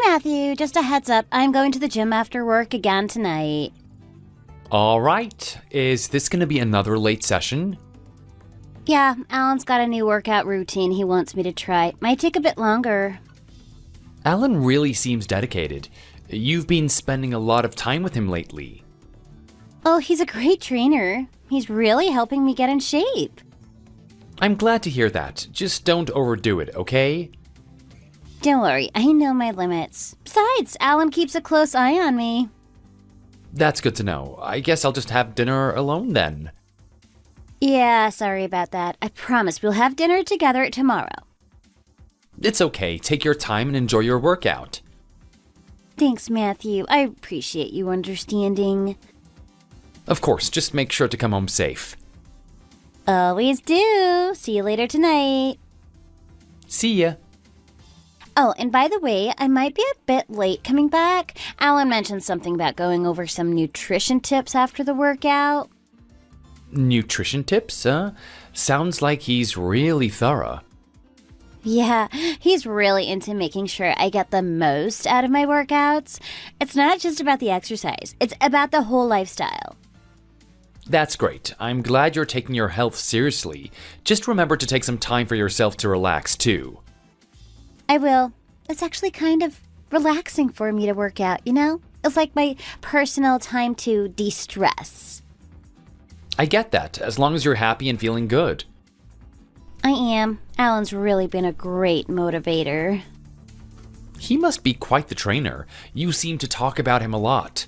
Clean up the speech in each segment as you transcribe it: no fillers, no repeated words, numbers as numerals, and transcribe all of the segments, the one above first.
Matthew, just a heads up, I'm going to the gym after work again tonight. All right. Is this going to be another late session? Yeah, Alan's got a new workout routine he wants me to try. Might take a bit longer. Alan really seems dedicated. You've been spending a lot of time with him lately. Oh, he's a great trainer. He's really helping me get in shape. I'm glad to hear that. Just don't overdo it, okay? Don't worry, I know my limits. Besides, Alan keeps a close eye on me. That's good to know. I guess I'll just have dinner alone then. Yeah, sorry about that. I promise we'll have dinner together tomorrow. It's okay. Take your time and enjoy your workout. Thanks, Matthew. I appreciate you understanding. Of course, just make sure to come home safe. Always do. See you later tonight. See ya. Oh, and by the way, I might be a bit late coming back. Alan mentioned something about going over some nutrition tips after the workout. Nutrition tips, huh? Sounds like he's really thorough. Yeah, he's really into making sure I get the most out of my workouts. It's not just about the exercise, it's about the whole lifestyle. That's great. I'm glad you're taking your health seriously. Just remember to take some time for yourself to relax, too. I will. It's actually kind of relaxing for me to work out, you know? It's like my personal time to de-stress. I get that, as long as you're happy and feeling good. I am. Alan's really been a great motivator. He must be quite the trainer. You seem to talk about him a lot.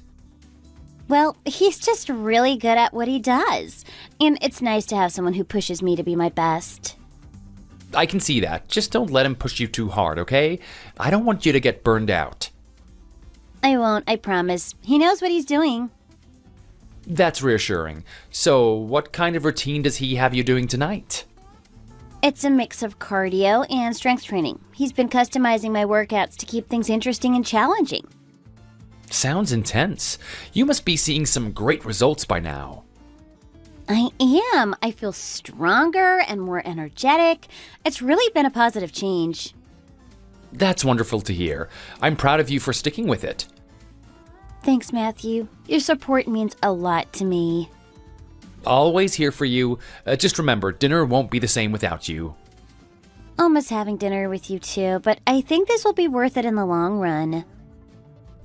Well, he's just really good at what he does. And it's nice to have someone who pushes me to be my best. I can see that. Just don't let him push you too hard, okay? I don't want you to get burned out. I won't, I promise. He knows what he's doing. That's reassuring. So, what kind of routine does he have you doing tonight? It's a mix of cardio and strength training. He's been customizing my workouts to keep things interesting and challenging. Sounds intense. You must be seeing some great results by now. I am. I feel stronger and more energetic. It's really been a positive change. That's wonderful to hear. I'm proud of you for sticking with it. Thanks, Matthew. Your support means a lot to me. Always here for you. Just remember, dinner won't be the same without you. I'll miss having dinner with you too, but I think this will be worth it in the long run.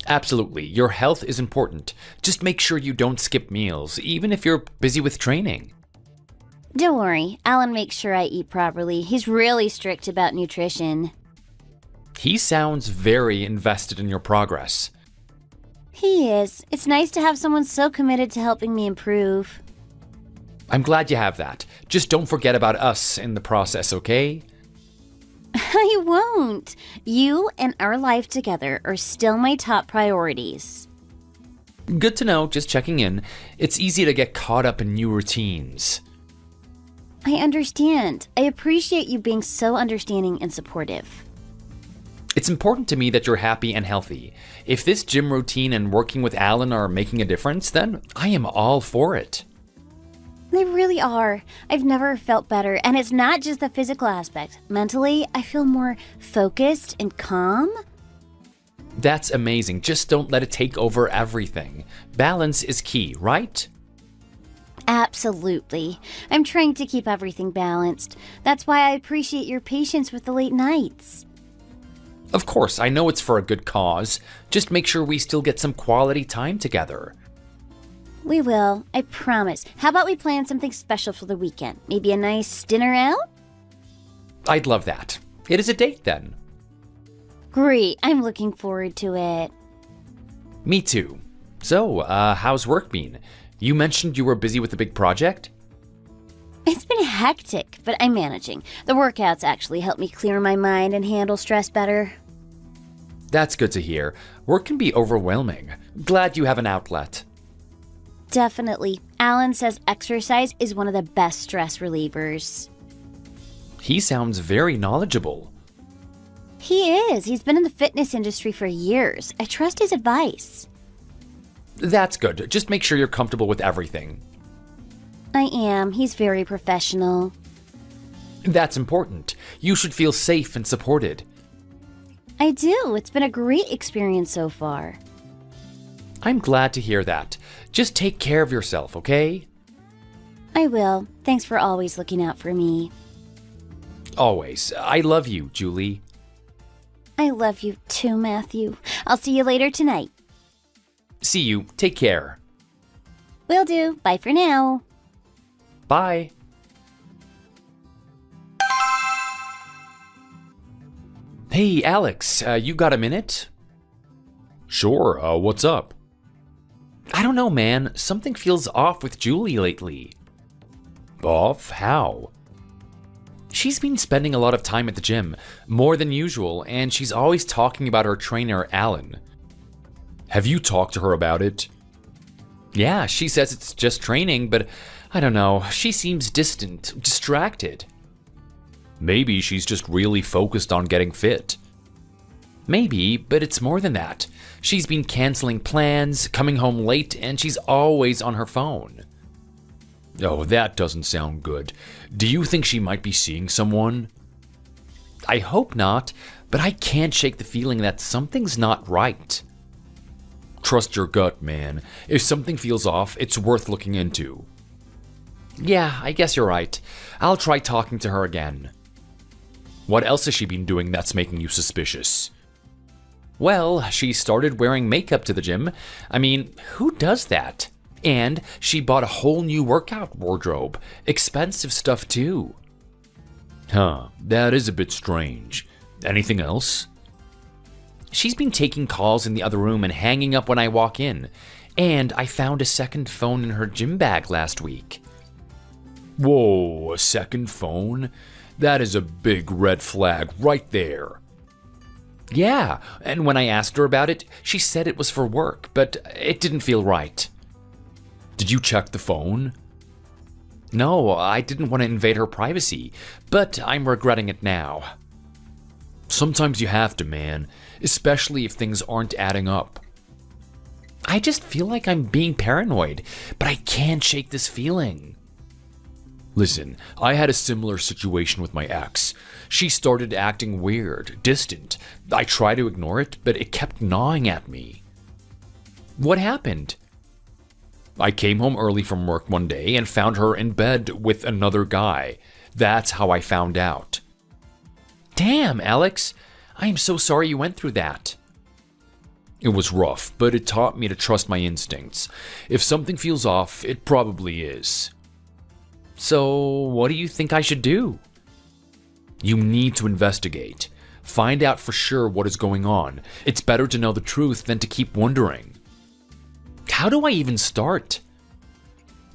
Absolutely. Your health is important. Just make sure you don't skip meals, even if you're busy with training. Don't worry, Alan makes sure I eat properly. He's really strict about nutrition. He sounds very invested in your progress. He is. It's nice to have someone so committed to helping me improve. I'm glad you have that. Just don't forget about us in the process, okay? I won't. You and our life together are still my top priorities. Good to know, just checking in. It's easy to get caught up in new routines. I understand. I appreciate you being so understanding and supportive. It's important to me that you're happy and healthy. If this gym routine and working with Alan are making a difference, then I am all for it. They really are. I've never felt better, and it's not just the physical aspect. Mentally, I feel more focused and calm. That's amazing. Just don't let it take over everything. Balance is key, right? Absolutely. I'm trying to keep everything balanced. That's why I appreciate your patience with the late nights. Of course, I know it's for a good cause. Just make sure we still get some quality time together. We will, I promise. How about we plan something special for the weekend? Maybe a nice dinner out? I'd love that. It is a date then. Great, I'm looking forward to it. Me too. So, how's work been? You mentioned you were busy with a big project? It's been hectic, but I'm managing. The workouts actually help me clear my mind and handle stress better. That's good to hear. Work can be overwhelming. Glad you have an outlet. Definitely. Alan says exercise is one of the best stress relievers. He sounds very knowledgeable. He is. He's been in the fitness industry for years. I trust his advice. That's good. Just make sure you're comfortable with everything. I am. He's very professional. That's important. You should feel safe and supported. I do. It's been a great experience so far. I'm glad to hear that. Just take care of yourself, okay? I will. Thanks for always looking out for me. Always. I love you, Julie. I love you too, Matthew. I'll see you later tonight. See you. Take care. Will do. Bye for now. Bye. Hey, Alex, you got a minute? Sure, what's up? I don't know, man. Something feels off with Julie lately. Off? How? She's been spending a lot of time at the gym, more than usual, and she's always talking about her trainer, Alan. Have you talked to her about it? Yeah, she says it's just training, but I don't know. She seems distant, distracted. Maybe she's just really focused on getting fit. Maybe, but it's more than that. She's been canceling plans, coming home late, and she's always on her phone. Oh, that doesn't sound good. Do you think she might be seeing someone? I hope not, but I can't shake the feeling that something's not right. Trust your gut, man. If something feels off, it's worth looking into. Yeah, I guess you're right. I'll try talking to her again. What else has she been doing that's making you suspicious? Well, she started wearing makeup to the gym. I mean, who does that? And she bought a whole new workout wardrobe. Expensive stuff too. Huh, that is a bit strange. Anything else? She's been taking calls in the other room and hanging up when I walk in. And I found a second phone in her gym bag last week. Whoa, a second phone? That is a big red flag right there. Yeah, and when I asked her about it, she said it was for work, but it didn't feel right. Did you check the phone? No, I didn't want to invade her privacy, but I'm regretting it now. Sometimes you have to, man, especially if things aren't adding up. I just feel like I'm being paranoid, but I can't shake this feeling. Listen, I had a similar situation with my ex. She started acting weird, distant. I tried to ignore it, but it kept gnawing at me. What happened? I came home early from work one day and found her in bed with another guy. That's how I found out. Damn, Alex. I am so sorry you went through that. It was rough, but it taught me to trust my instincts. If something feels off, it probably is. So, what do you think I should do? You need to investigate. Find out for sure what is going on. It's better to know the truth than to keep wondering. How do I even start?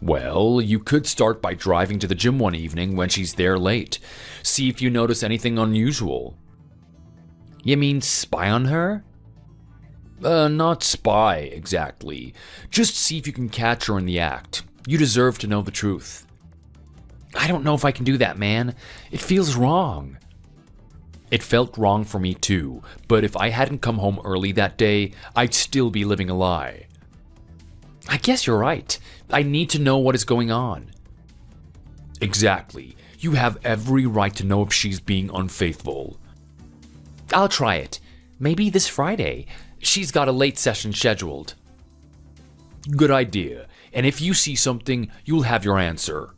Well, you could start by driving to the gym one evening when she's there late. See if you notice anything unusual. You mean spy on her? Not spy, exactly. Just see if you can catch her in the act. You deserve to know the truth. I don't know if I can do that, man. It feels wrong. It felt wrong for me too, but if I hadn't come home early that day, I'd still be living a lie. I guess you're right. I need to know what is going on. Exactly. You have every right to know if she's being unfaithful. I'll try it. Maybe this Friday. She's got a late session scheduled. Good idea. And if you see something, you'll have your answer.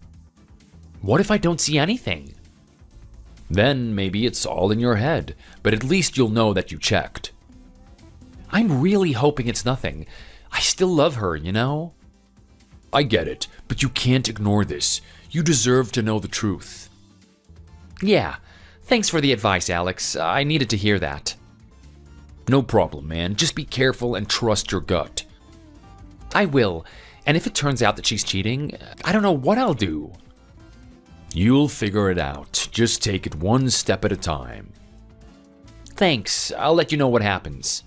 What if I don't see anything? Then maybe it's all in your head, but at least you'll know that you checked. I'm really hoping it's nothing. I still love her, you know? I get it, but you can't ignore this. You deserve to know the truth. Yeah, thanks for the advice, Alex. I needed to hear that. No problem, man. Just be careful and trust your gut. I will, and if it turns out that she's cheating, I don't know what I'll do. You'll figure it out. Just take it one step at a time. Thanks. I'll let you know what happens.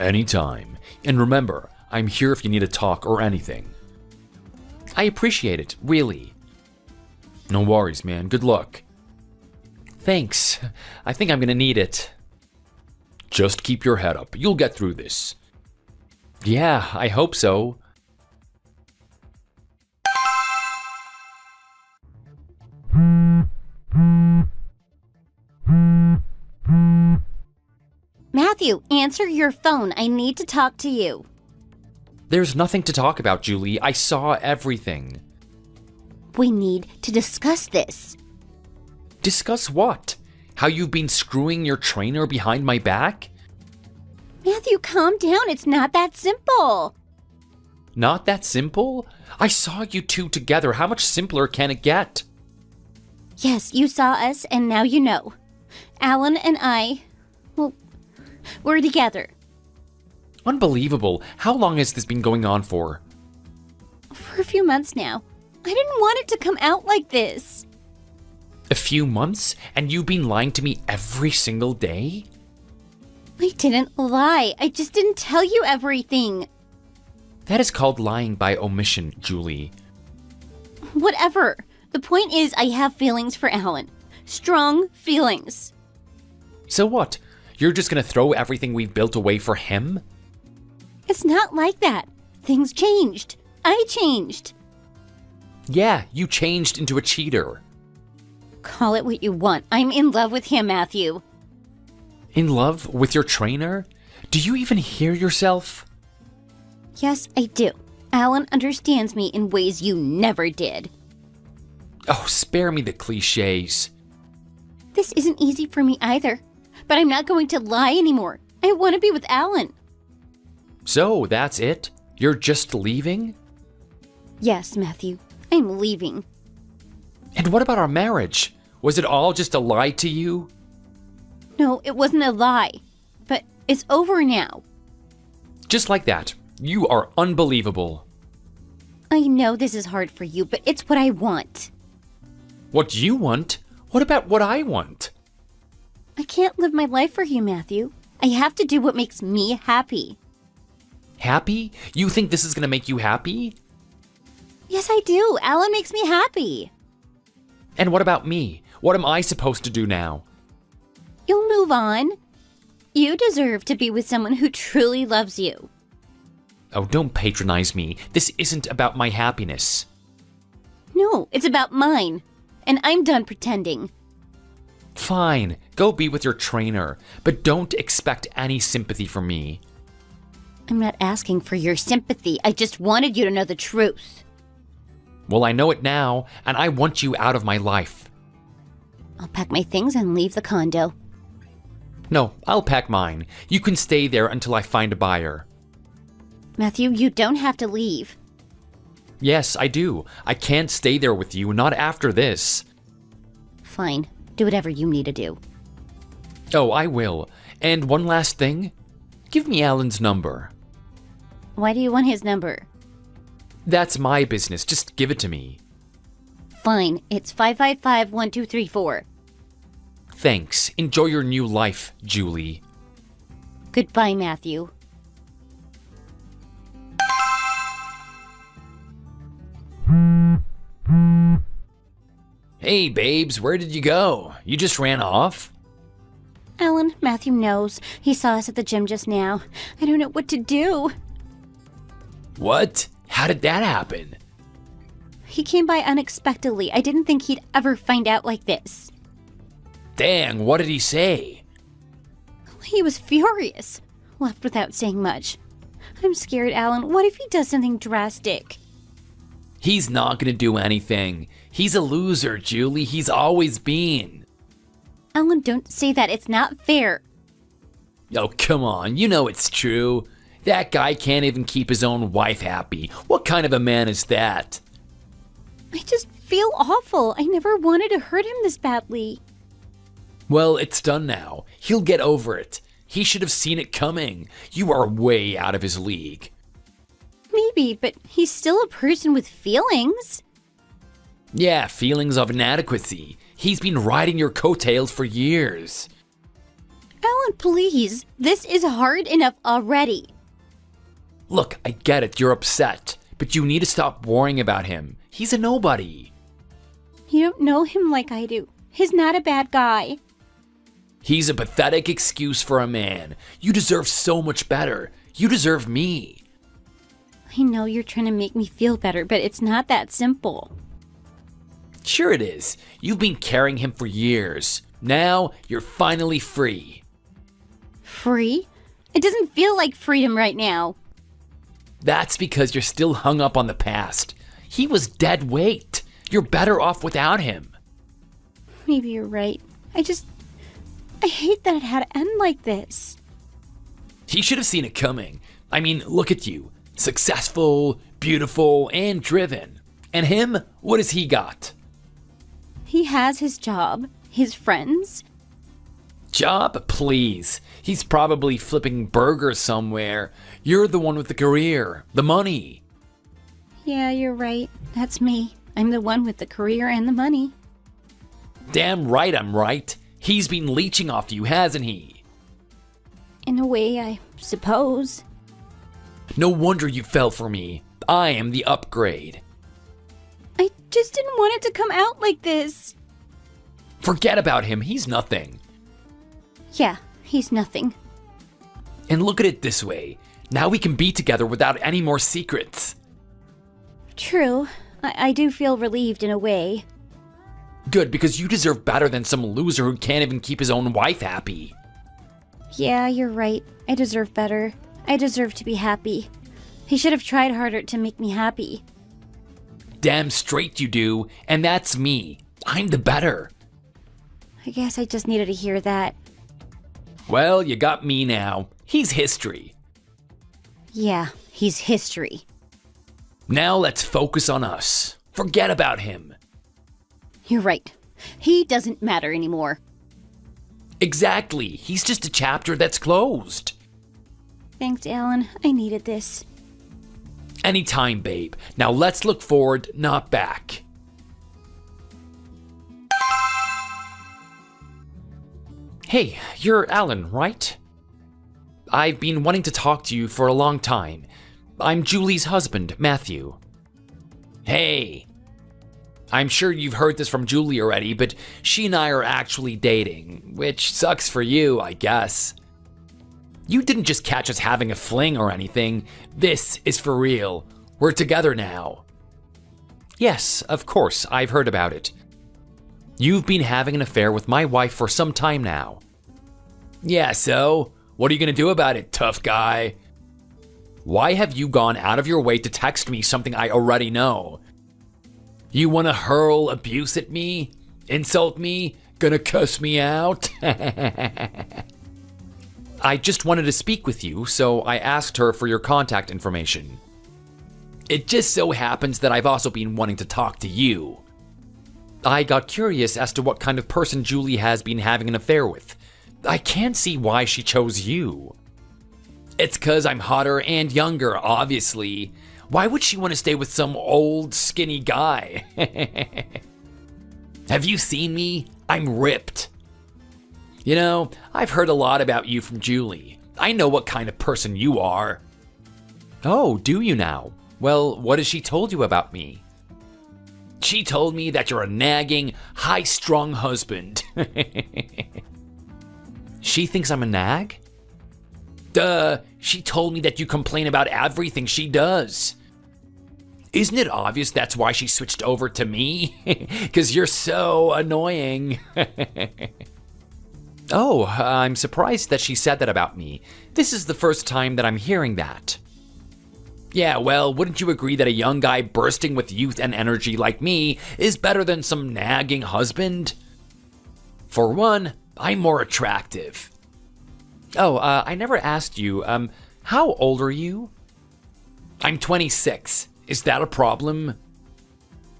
Anytime. And remember, I'm here if you need a talk or anything. I appreciate it, really. No worries, man. Good luck. Thanks. I think I'm gonna need it. Just keep your head up. You'll get through this. Yeah, I hope so. Matthew, answer your phone. I need to talk to you. There's nothing to talk about, Julie. I saw everything. We need to discuss this. Discuss what? How you've been screwing your trainer behind my back? Matthew, calm down. It's not that simple. Not that simple? I saw you two together. How much simpler can it get? Yes, you saw us, and now you know. Alan and I, well, we're together. Unbelievable. How long has this been going on for? For a few months now. I didn't want it to come out like this. A few months? And you've been lying to me every single day? I didn't lie. I just didn't tell you everything. That is called lying by omission, Julie. Whatever. The point is, I have feelings for Alan. Strong feelings. So what? You're just gonna throw everything we've built away for him? It's not like that. Things changed. I changed. Yeah, you changed into a cheater. Call it what you want. I'm in love with him, Matthew. In love with your trainer? Do you even hear yourself? Yes, I do. Alan understands me in ways you never did. Oh, spare me the cliches. This isn't easy for me either. But I'm not going to lie anymore. I want to be with Alan. So, that's it? You're just leaving? Yes, Matthew. I'm leaving. And what about our marriage? Was it all just a lie to you? No, it wasn't a lie. But it's over now. Just like that. You are unbelievable. I know this is hard for you, but it's what I want. What you want? What about what I want? I can't live my life for you, Matthew. I have to do what makes me happy. Happy? You think this is gonna make you happy? Yes, I do. Alan makes me happy. And what about me? What am I supposed to do now? You'll move on. You deserve to be with someone who truly loves you. Oh, don't patronize me. This isn't about my happiness. No, it's about mine. And I'm done pretending. Fine, go be with your trainer, but don't expect any sympathy from me. I'm not asking for your sympathy. I just wanted you to know the truth. Well, I know it now, and I want you out of my life. I'll pack my things and leave the condo. No, I'll pack mine. You can stay there until I find a buyer. Matthew, you don't have to leave. Yes, I do. I can't stay there with you, not after this. Fine. Do whatever you need to do. Oh, I will. And one last thing. Give me Alan's number. Why do you want his number? That's my business. Just give it to me. Fine. It's 555-1234. Thanks. Enjoy your new life, Julie. Goodbye, Matthew. Hey, babes, where did you go? You just ran off? Alan, Matthew knows. He saw us at the gym just now. I don't know what to do. What? How did that happen? He came by unexpectedly. I didn't think he'd ever find out like this. Dang, what did he say? He was furious. Left without saying much. I'm scared, Alan. What if he does something drastic? He's not gonna do anything. He's a loser, Julie. He's always been. Alan, don't say that. It's not fair. Oh, come on. You know it's true. That guy can't even keep his own wife happy. What kind of a man is that? I just feel awful. I never wanted to hurt him this badly. Well, it's done now. He'll get over it. He should have seen it coming. You are way out of his league. Maybe, but he's still a person with feelings. Yeah, feelings of inadequacy. He's been riding your coattails for years. Alan, please. This is hard enough already. Look, I get it. You're upset. But you need to stop worrying about him. He's a nobody. You don't know him like I do. He's not a bad guy. He's a pathetic excuse for a man. You deserve so much better. You deserve me. I know you're trying to make me feel better, but it's not that simple. Sure it is. You've been carrying him for years. Now, you're finally free. Free? It doesn't feel like freedom right now. That's because you're still hung up on the past. He was dead weight. You're better off without him. Maybe you're right. I hate that it had to end like this. He should have seen it coming. I mean, look at you. Successful, beautiful, and driven. And him? What has he got? He has his job, his friends. Job? Please. He's probably flipping burgers somewhere. You're the one with the career, the money. Yeah, you're right. That's me. I'm the one with the career and the money. Damn right I'm right. He's been leeching off you, hasn't he? In a way, I suppose. No wonder you fell for me. I am the upgrade. I just didn't want it to come out like this. Forget about him, he's nothing. Yeah, he's nothing. And look at it this way. Now we can be together without any more secrets. True. I do feel relieved in a way. Good, because you deserve better than some loser who can't even keep his own wife happy. Yeah, you're right. I deserve better. I deserve to be happy. He should have tried harder to make me happy. Damn straight you do, and that's me. I'm the better. I guess I just needed to hear that. Well, you got me now. He's history. Yeah, he's history. Now let's focus on us. Forget about him. You're right. He doesn't matter anymore. Exactly. He's just a chapter that's closed. Thanks, Alan. I needed this. Anytime, babe. Now let's look forward, not back. Hey, you're Alan, right? I've been wanting to talk to you for a long time. I'm Julie's husband, Matthew. Hey. I'm sure you've heard this from Julie already, but she and I are actually dating, which sucks for you, I guess. You didn't just catch us having a fling or anything. This is for real. We're together now. Yes, of course, I've heard about it. You've been having an affair with my wife for some time now. Yeah, so? What are you gonna do about it, tough guy? Why have you gone out of your way to text me something I already know? You wanna hurl abuse at me? Insult me? Gonna cuss me out? I just wanted to speak with you, so I asked her for your contact information. It just so happens that I've also been wanting to talk to you. I got curious as to what kind of person Julie has been having an affair with. I can't see why she chose you. It's 'cause I'm hotter and younger, obviously. Why would she want to stay with some old, skinny guy? Have you seen me? I'm ripped. You know, I've heard a lot about you from Julie. I know what kind of person you are. Oh, do you now? Well, what has she told you about me? She told me that you're a nagging, high-strung husband. She thinks I'm a nag? Duh, she told me that you complain about everything she does. Isn't it obvious that's why she switched over to me? 'Cause you're so annoying. Oh, I'm surprised that she said that about me. This is the first time that I'm hearing that. Yeah, well, wouldn't you agree that a young guy bursting with youth and energy like me is better than some nagging husband? For one, I'm more attractive. Oh, I never asked you, how old are you? I'm 26. Is that a problem?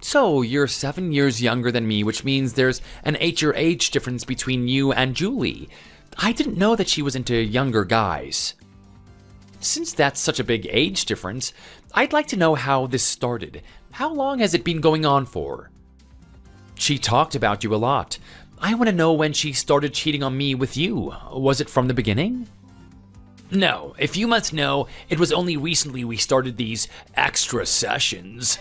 So, you're 7 years younger than me, which means there's an 8-year age difference between you and Julie. I didn't know that she was into younger guys. Since that's such a big age difference, I'd like to know how this started. How long has it been going on for? She talked about you a lot. I want to know when she started cheating on me with you. Was it from the beginning? No, if you must know, it was only recently we started these extra sessions.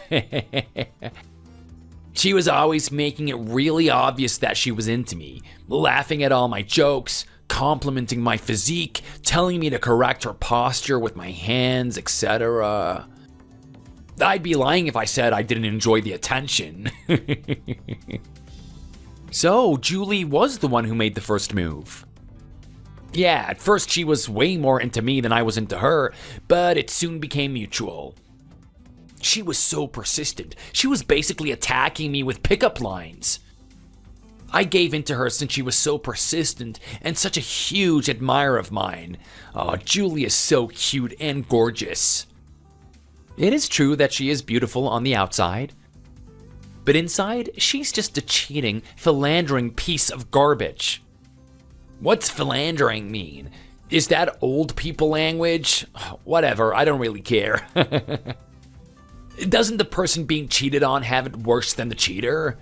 She was always making it really obvious that she was into me, laughing at all my jokes, complimenting my physique, telling me to correct her posture with my hands, etc. I'd be lying if I said I didn't enjoy the attention. So, Julie was the one who made the first move. Yeah, at first she was way more into me than I was into her, but it soon became mutual. She was so persistent. She was basically attacking me with pickup lines. I gave in to her since she was so persistent and such a huge admirer of mine. Oh, Julie is so cute and gorgeous. It is true that she is beautiful on the outside, but inside, she's just a cheating, philandering piece of garbage. What's philandering mean? Is that old people language? Whatever, I don't really care. Doesn't the person being cheated on have it worse than the cheater?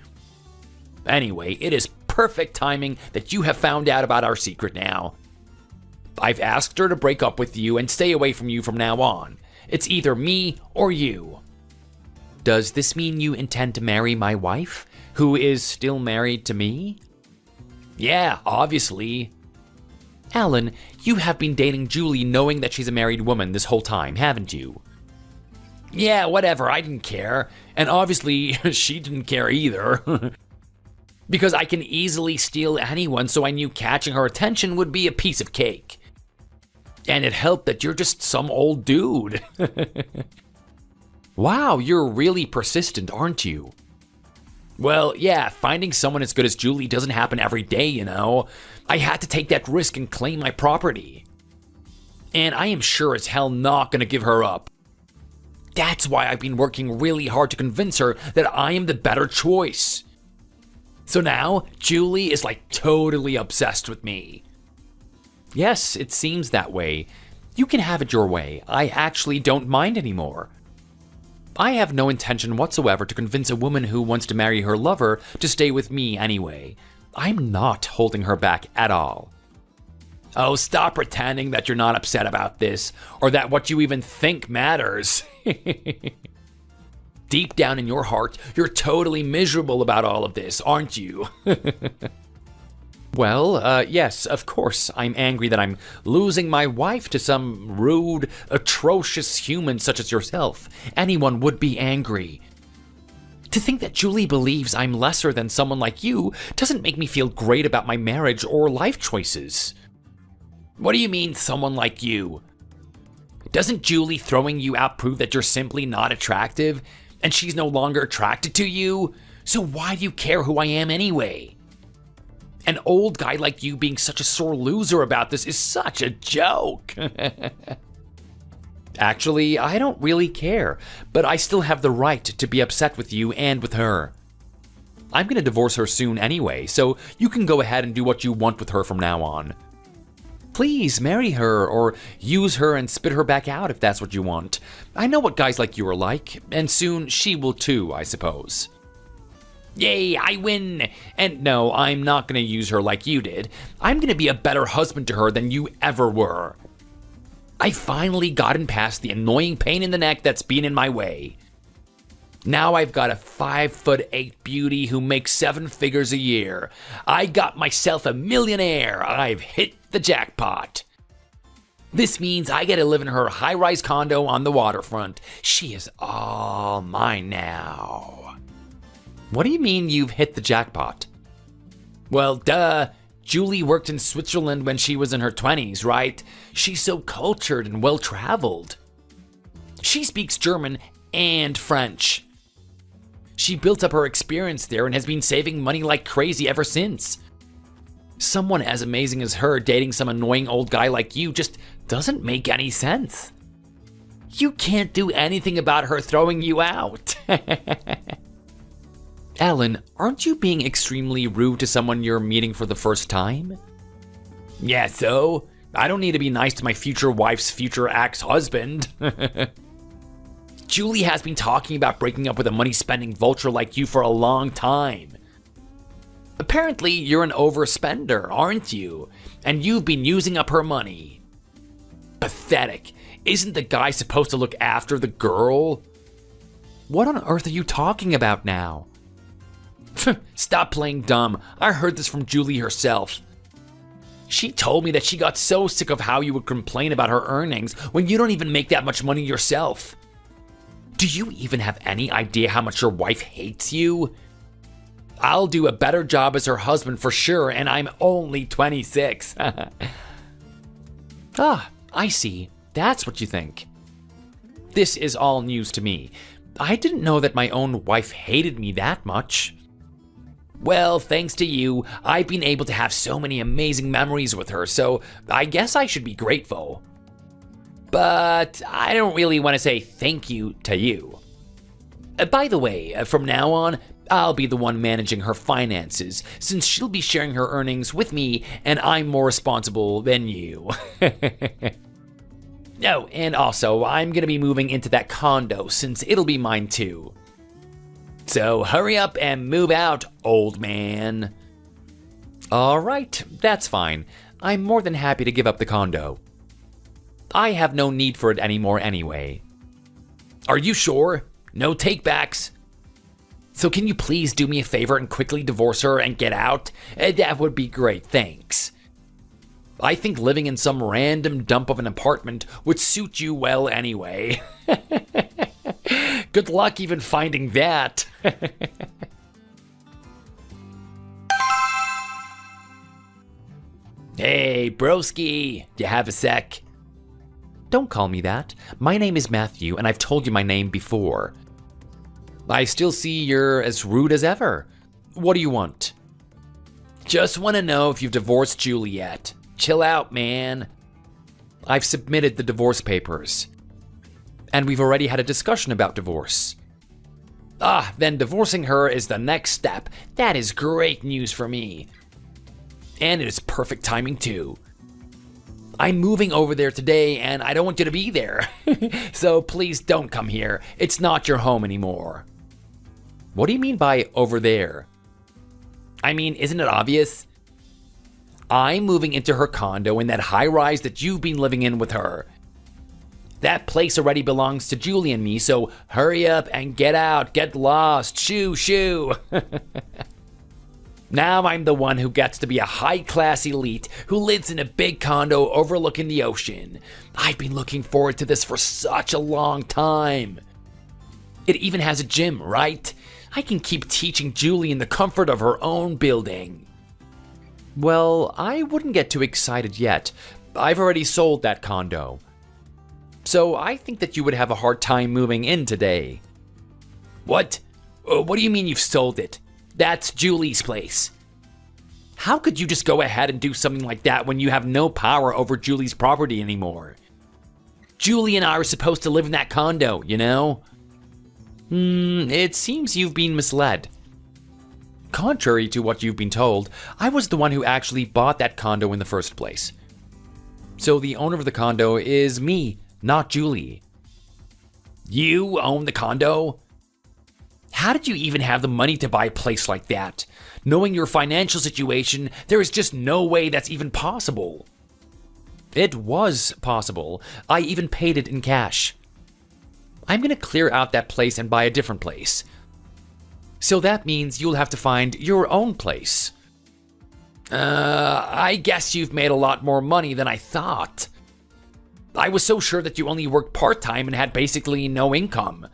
Anyway, it is perfect timing that you have found out about our secret now. I've asked her to break up with you and stay away from you from now on. It's either me or you. Does this mean you intend to marry my wife, who is still married to me? Yeah, obviously. Alan, you have been dating Julie knowing that she's a married woman this whole time, haven't you? Yeah, whatever, I didn't care. And obviously, she didn't care either. Because I can easily steal anyone, so I knew catching her attention would be a piece of cake. And it helped that you're just some old dude. Wow, you're really persistent, aren't you? Well, yeah, finding someone as good as Julie doesn't happen every day, you know. I had to take that risk and claim my property. And I am sure as hell not gonna give her up. That's why I've been working really hard to convince her that I am the better choice. So now, Julie is like totally obsessed with me. Yes, it seems that way. You can have it your way. I actually don't mind anymore. I have no intention whatsoever to convince a woman who wants to marry her lover to stay with me anyway. I'm not holding her back at all. Oh, stop pretending that you're not upset about this, or that what you even think matters. Deep down in your heart, you're totally miserable about all of this, aren't you? Well, yes, of course, I'm angry that I'm losing my wife to some rude, atrocious human such as yourself. Anyone would be angry. To think that Julie believes I'm lesser than someone like you doesn't make me feel great about my marriage or life choices. What do you mean, someone like you? Doesn't Julie throwing you out prove that you're simply not attractive, and she's no longer attracted to you? So why do you care who I am anyway? An old guy like you being such a sore loser about this is such a joke. Actually, I don't really care, but I still have the right to be upset with you and with her. I'm gonna divorce her soon anyway, so you can go ahead and do what you want with her from now on. Please marry her, or use her and spit her back out if that's what you want. I know what guys like you are like, and soon she will too, I suppose. Yay, I win! And no, I'm not gonna use her like you did. I'm gonna be a better husband to her than you ever were. I finally gotten past the annoying pain in the neck that's been in my way. Now I've got a 5'8" beauty who makes 7 figures a year. I got myself a millionaire. I've hit the jackpot. This means I get to live in her high-rise condo on the waterfront. She is all mine now. What do you mean you've hit the jackpot? Well, duh. Julie worked in Switzerland when she was in her 20s, right? She's so cultured and well-traveled. She speaks German and French. She built up her experience there and has been saving money like crazy ever since. Someone as amazing as her dating some annoying old guy like you just doesn't make any sense. You can't do anything about her throwing you out. Alan, aren't you being extremely rude to someone you're meeting for the first time? Yeah, so? I don't need to be nice to my future wife's future ex-husband. Julie has been talking about breaking up with a money-spending vulture like you for a long time. Apparently, you're an overspender, aren't you? And you've been using up her money. Pathetic. Isn't the guy supposed to look after the girl? What on earth are you talking about now? Stop playing dumb. I heard this from Julie herself. She told me that she got so sick of how you would complain about her earnings when you don't even make that much money yourself. Do you even have any idea how much your wife hates you? I'll do a better job as her husband for sure, and I'm only 26. Ah, I see. That's what you think. This is all news to me. I didn't know that my own wife hated me that much. Well, thanks to you, I've been able to have so many amazing memories with her, so I guess I should be grateful. But I don't really want to say thank you to you. By the way, from now on, I'll be the one managing her finances, since she'll be sharing her earnings with me, and I'm more responsible than you. Oh, and also, I'm gonna be moving into that condo, since it'll be mine too. So hurry up and move out, old man. Alright, that's fine. I'm more than happy to give up the condo. I have no need for it anymore anyway. Are you sure? No takebacks? So can you please do me a favor and quickly divorce her and get out? That would be great, thanks. I think living in some random dump of an apartment would suit you well anyway. Good luck even finding that. Hey, broski, do you have a sec? Don't call me that. My name is Matthew, and I've told you my name before. I still see you're as rude as ever. What do you want? Just want to know if you've divorced Julie yet. Chill out, man. I've submitted the divorce papers. And we've already had a discussion about divorce. Ah, then divorcing her is the next step. That is great news for me. And it is perfect timing too. I'm moving over there today and I don't want you to be there. So please don't come here. It's not your home anymore. What do you mean by over there? I mean, isn't it obvious? I'm moving into her condo in that high rise that you've been living in with her. That place already belongs to Julie and me, so hurry up and get out, get lost, shoo, shoo. Now I'm the one who gets to be a high-class elite who lives in a big condo overlooking the ocean. I've been looking forward to this for such a long time. It even has a gym, right? I can keep teaching Julie in the comfort of her own building. Well, I wouldn't get too excited yet. I've already sold that condo. So I think that you would have a hard time moving in today. What? What do you mean you've sold it? That's Julie's place. How could you just go ahead and do something like that when you have no power over Julie's property anymore? Julie and I are supposed to live in that condo, you know? It seems you've been misled. Contrary to what you've been told, I was the one who actually bought that condo in the first place. So the owner of the condo is me, not Julie. You own the condo? How did you even have the money to buy a place like that? Knowing your financial situation, there is just no way that's even possible. It was possible. I even paid it in cash. I'm gonna clear out that place and buy a different place. So that means you'll have to find your own place. I guess you've made a lot more money than I thought. I was so sure that you only worked part-time and had basically no income.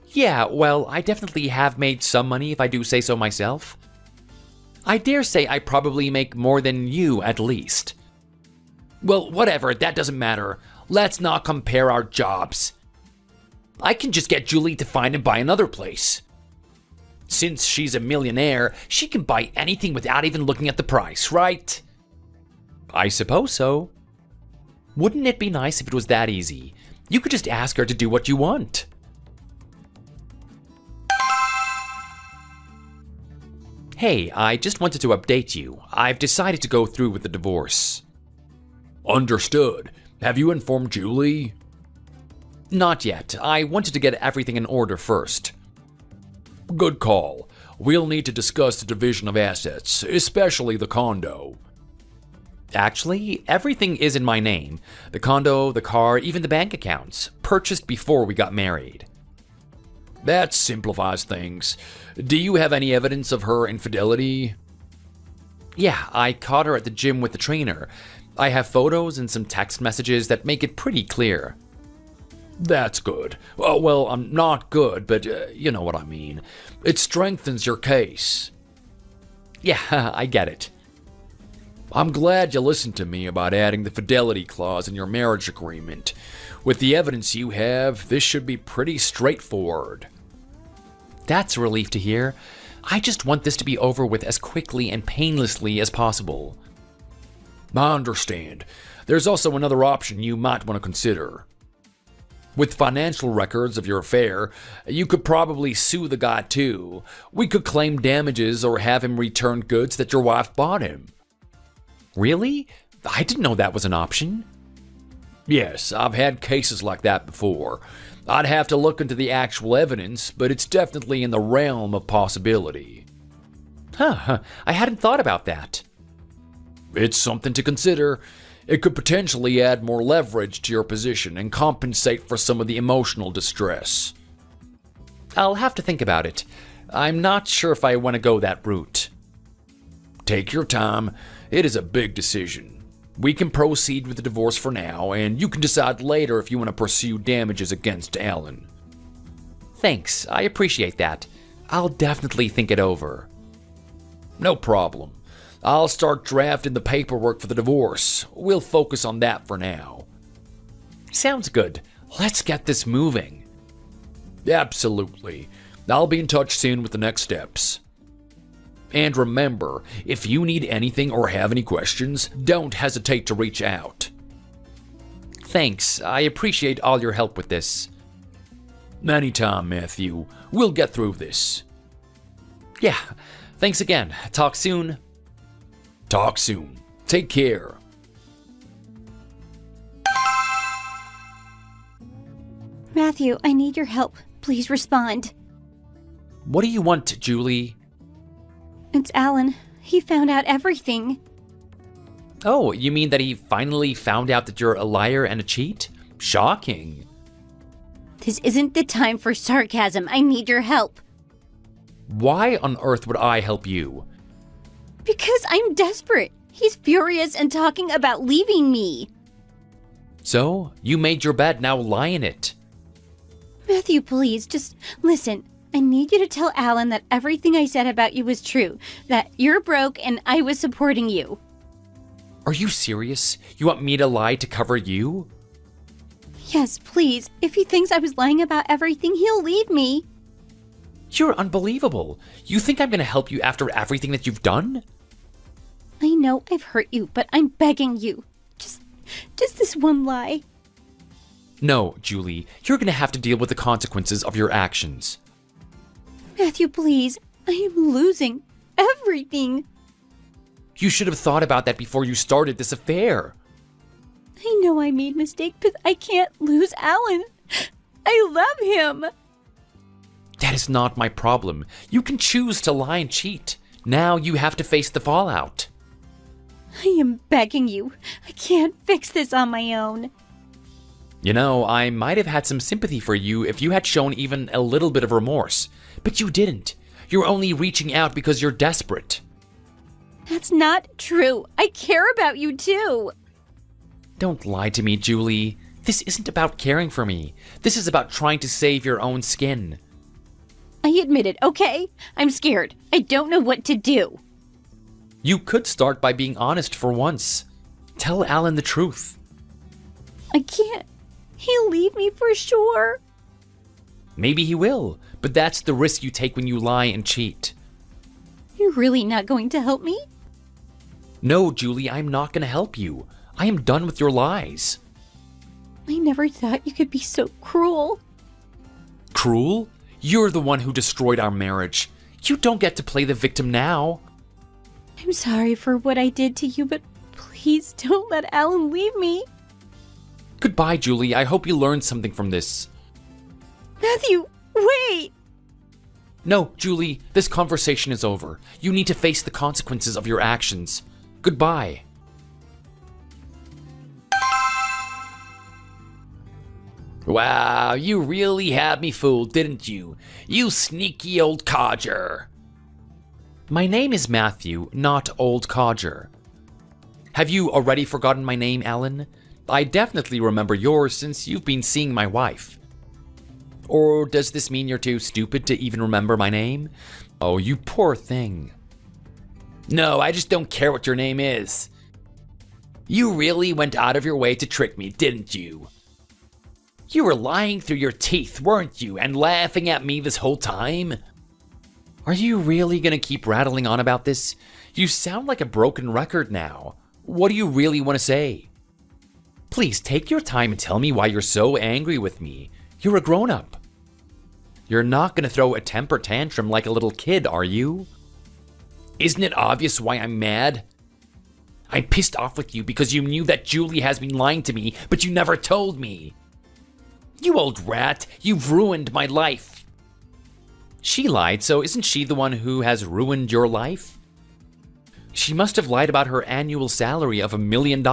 Yeah, well, I definitely have made some money if I do say so myself. I dare say I probably make more than you at least. Well, whatever, that doesn't matter. Let's not compare our jobs. I can just get Julie to find and buy another place. Since she's a millionaire, she can buy anything without even looking at the price, right? I suppose so. Wouldn't it be nice if it was that easy? You could just ask her to do what you want. Hey, I just wanted to update you. I've decided to go through with the divorce. Understood. Have you informed Julie? Not yet. I wanted to get everything in order first. Good call. We'll need to discuss the division of assets, especially the condo. Actually, everything is in my name. The condo, the car, even the bank accounts, purchased before we got married. That simplifies things. Do you have any evidence of her infidelity? Yeah, I caught her at the gym with the trainer. I have photos and some text messages that make it pretty clear. That's good. Well, I'm not good, but you know what I mean. It strengthens your case. Yeah, I get it. I'm glad you listened to me about adding the fidelity clause in your marriage agreement. With the evidence you have, this should be pretty straightforward. That's a relief to hear. I just want this to be over with as quickly and painlessly as possible. I understand. There's also another option you might want to consider. With financial records of your affair, you could probably sue the guy too. We could claim damages or have him return goods that your wife bought him. Really? I didn't know that was an option. Yes, I've had cases like that before. I'd have to look into the actual evidence, but it's definitely in the realm of possibility. I hadn't thought about that. It's something to consider. It could potentially add more leverage to your position and compensate for some of the emotional distress. I'll have to think about it. I'm not sure if I want to go that route. Take your time. It is a big decision. We can proceed with the divorce for now, and you can decide later if you want to pursue damages against Alan. Thanks, I appreciate that. I'll definitely think it over. No problem. I'll start drafting the paperwork for the divorce. We'll focus on that for now. Sounds good. Let's get this moving. Absolutely. I'll be in touch soon with the next steps. And remember, if you need anything or have any questions, don't hesitate to reach out. Thanks, I appreciate all your help with this. Anytime, Matthew. We'll get through this. Yeah, thanks again. Talk soon. Talk soon. Take care. Matthew, I need your help. Please respond. What do you want, Julie? It's Alan. He found out everything. Oh, you mean that he finally found out that you're a liar and a cheat? Shocking. This isn't the time for sarcasm. I need your help. Why on earth would I help you? Because I'm desperate. He's furious and talking about leaving me. So, you made your bed, now lie in it. Matthew, please, just listen. I need you to tell Alan that everything I said about you was true. That you're broke and I was supporting you. Are you serious? You want me to lie to cover you? Yes, please. If he thinks I was lying about everything, he'll leave me. You're unbelievable. You think I'm gonna help you after everything that you've done? I know I've hurt you, but I'm begging you. Just this one lie. No, Julie. You're gonna have to deal with the consequences of your actions. Matthew, please. I am losing everything. You should have thought about that before you started this affair. I know I made a mistake, but I can't lose Alan. I love him. That is not my problem. You can choose to lie and cheat. Now you have to face the fallout. I am begging you. I can't fix this on my own. You know, I might have had some sympathy for you if you had shown even a little bit of remorse. But you didn't. You're only reaching out because you're desperate. That's not true. I care about you too. Don't lie to me, Julie. This isn't about caring for me. This is about trying to save your own skin. I admit it, okay? I'm scared. I don't know what to do. You could start by being honest for once. Tell Alan the truth. I can't. He'll leave me for sure. Maybe he will, but that's the risk you take when you lie and cheat. You're really not going to help me? No, Julie, I'm not going to help you. I am done with your lies. I never thought you could be so cruel. Cruel? You're the one who destroyed our marriage. You don't get to play the victim now. I'm sorry for what I did to you, but please don't let Alan leave me. Goodbye, Julie. I hope you learned something from this. Matthew, wait! No, Julie, this conversation is over. You need to face the consequences of your actions. Goodbye. Wow, you really had me fooled, didn't you? You sneaky old codger. My name is Matthew, not Old Codger. Have you already forgotten my name, Alan? I definitely remember yours since you've been seeing my wife. Or does this mean you're too stupid to even remember my name? Oh, you poor thing. No, I just don't care what your name is. You really went out of your way to trick me, didn't you? You were lying through your teeth, weren't you, and laughing at me this whole time? Are you really gonna keep rattling on about this? You sound like a broken record now. What do you really want to say? Please take your time and tell me why you're so angry with me. You're a grown-up. You're not gonna throw a temper tantrum like a little kid, are you? Isn't it obvious why I'm mad? I'm pissed off with you because you knew that Julie has been lying to me, but you never told me. You old rat, you've ruined my life. She lied, so isn't she the one who has ruined your life? She must have lied about her annual salary of $1 million.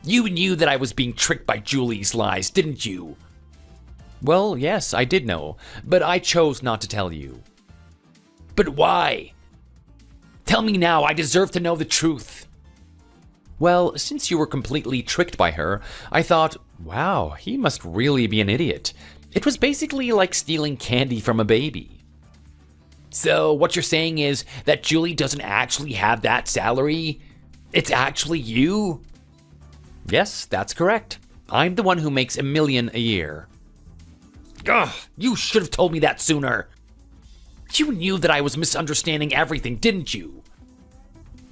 You knew that I was being tricked by Julie's lies, didn't you? Well, yes, I did know, but I chose not to tell you. But why? Tell me now, I deserve to know the truth. Well, since you were completely tricked by her, I thought, wow, he must really be an idiot. It was basically like stealing candy from a baby. So what you're saying is that Julie doesn't actually have that salary? It's actually you? Yes, that's correct. I'm the one who makes $1 million a year. Ugh, you should have told me that sooner. You knew that I was misunderstanding everything, didn't you?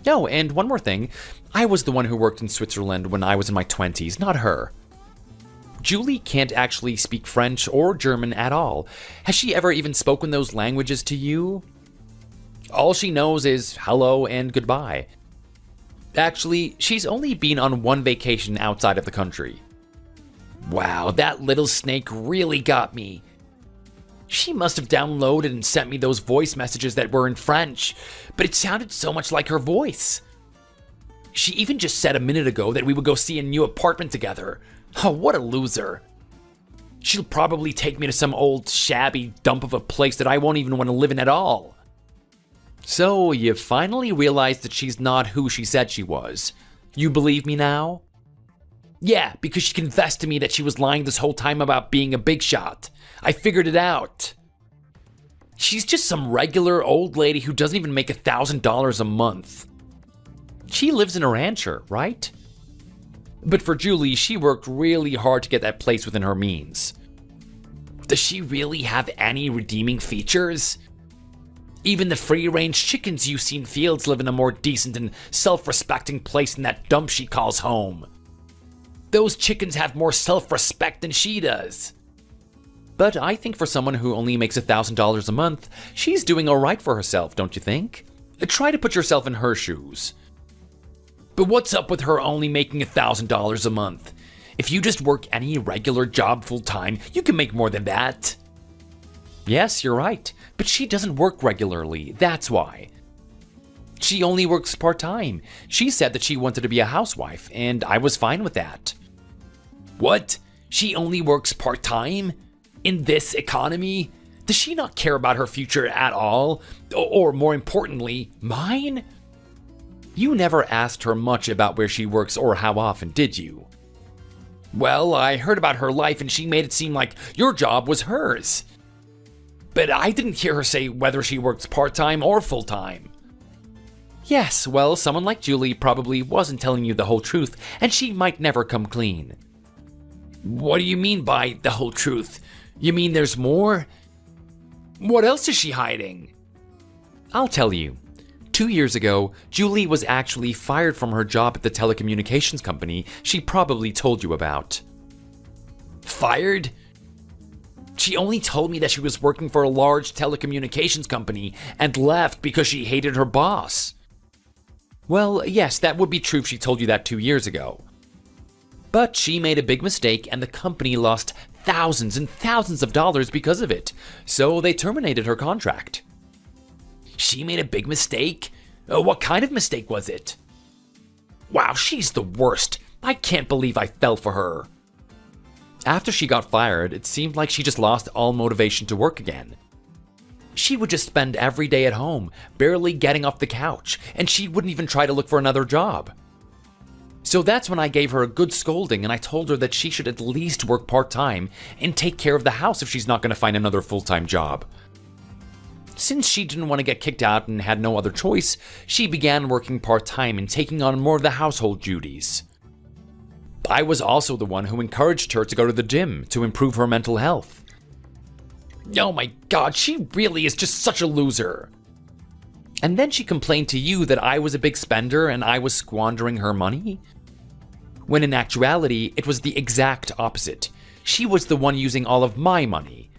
No, and one more thing. I was the one who worked in Switzerland when I was in my 20s, not her. Julie can't actually speak French or German at all. Has she ever even spoken those languages to you? All she knows is hello and goodbye. Actually, she's only been on one vacation outside of the country. Wow, that little snake really got me. She must have downloaded and sent me those voice messages that were in French, but it sounded so much like her voice. She even just said a minute ago that we would go see a new apartment together. Oh, what a loser. She'll probably take me to some old shabby dump of a place that I won't even want to live in at all. So, you finally realized that she's not who she said she was. You believe me now? Yeah, because she confessed to me that she was lying this whole time about being a big shot. I figured it out. She's just some regular old lady who doesn't even make $1,000 a month. She lives in a rancher, right? But for Julie, she worked really hard to get that place within her means. Does she really have any redeeming features? Even the free-range chickens you see in fields live in a more decent and self-respecting place than that dump she calls home. Those chickens have more self-respect than she does. But I think for someone who only makes $1,000 a month, she's doing alright for herself, don't you think? Try to put yourself in her shoes. But what's up with her only making $1,000 a month? If you just work any regular job full-time, you can make more than that. Yes, you're right, but she doesn't work regularly, that's why. She only works part-time. She said that she wanted to be a housewife, and I was fine with that. What? She only works part-time? In this economy? Does she not care about her future at all? Or more importantly, mine? You never asked her much about where she works or how often, did you? Well, I heard about her life and she made it seem like your job was hers. But I didn't hear her say whether she works part-time or full-time. Yes, well, someone like Julie probably wasn't telling you the whole truth, and she might never come clean. What do you mean by the whole truth? You mean there's more? What else is she hiding? I'll tell you. 2 years ago, Julie was actually fired from her job at the telecommunications company she probably told you about. Fired? She only told me that she was working for a large telecommunications company and left because she hated her boss. Well, yes, that would be true if she told you that 2 years ago. But she made a big mistake and the company lost thousands and thousands of dollars because of it, so they terminated her contract. She made a big mistake? What kind of mistake was it? Wow, she's the worst. I can't believe I fell for her. After she got fired, it seemed like she just lost all motivation to work again. She would just spend every day at home, barely getting off the couch, and she wouldn't even try to look for another job. So that's when I gave her a good scolding and I told her that she should at least work part-time and take care of the house if she's not going to find another full-time job. Since she didn't want to get kicked out and had no other choice, she began working part-time and taking on more of the household duties. I was also the one who encouraged her to go to the gym to improve her mental health. Oh my god, she really is just such a loser. And then she complained to you that I was a big spender and I was squandering her money? When in actuality, it was the exact opposite. She was the one using all of my money.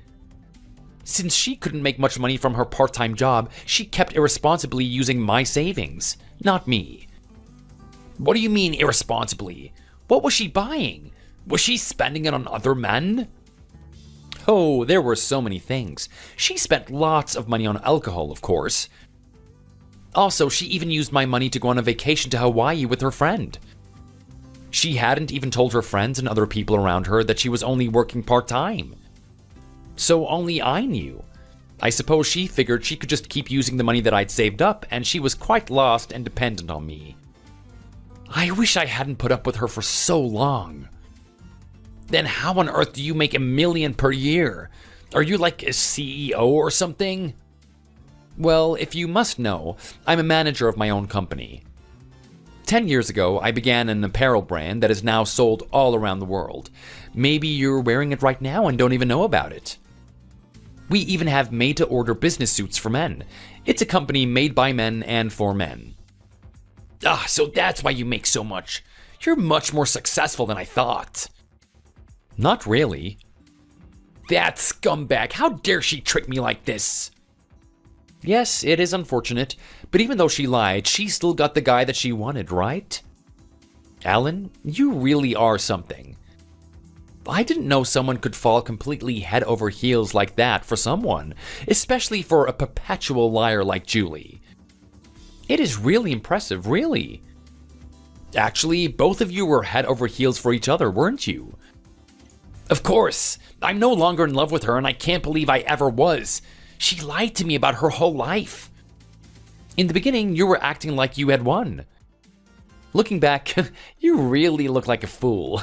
Since she couldn't make much money from her part-time job, she kept irresponsibly using my savings, not me. What do you mean irresponsibly? What was she buying? Was she spending it on other men? Oh, there were so many things. She spent lots of money on alcohol, of course. Also, she even used my money to go on a vacation to Hawaii with her friend. She hadn't even told her friends and other people around her that she was only working part-time. So only I knew. I suppose she figured she could just keep using the money that I'd saved up, and she was quite lost and dependent on me. I wish I hadn't put up with her for so long. Then how on earth do you make $1 million per year? Are you like a CEO or something? Well, if you must know, I'm a manager of my own company. 10 years ago, I began an apparel brand that is now sold all around the world. Maybe you're wearing it right now and don't even know about it. We even have made-to-order business suits for men. It's a company made by men and for men. Ah, so that's why you make so much. You're much more successful than I thought. Not really. That scumbag, how dare she trick me like this? Yes, it is unfortunate, but even though she lied, she still got the guy that she wanted, right? Alan, you really are something. I didn't know someone could fall completely head over heels like that for someone, especially for a perpetual liar like Julie. It is really impressive, really. Actually, both of you were head over heels for each other, weren't you? Of course, I'm no longer in love with her and I can't believe I ever was. She lied to me about her whole life. In the beginning, you were acting like you had won. Looking back, you really look like a fool.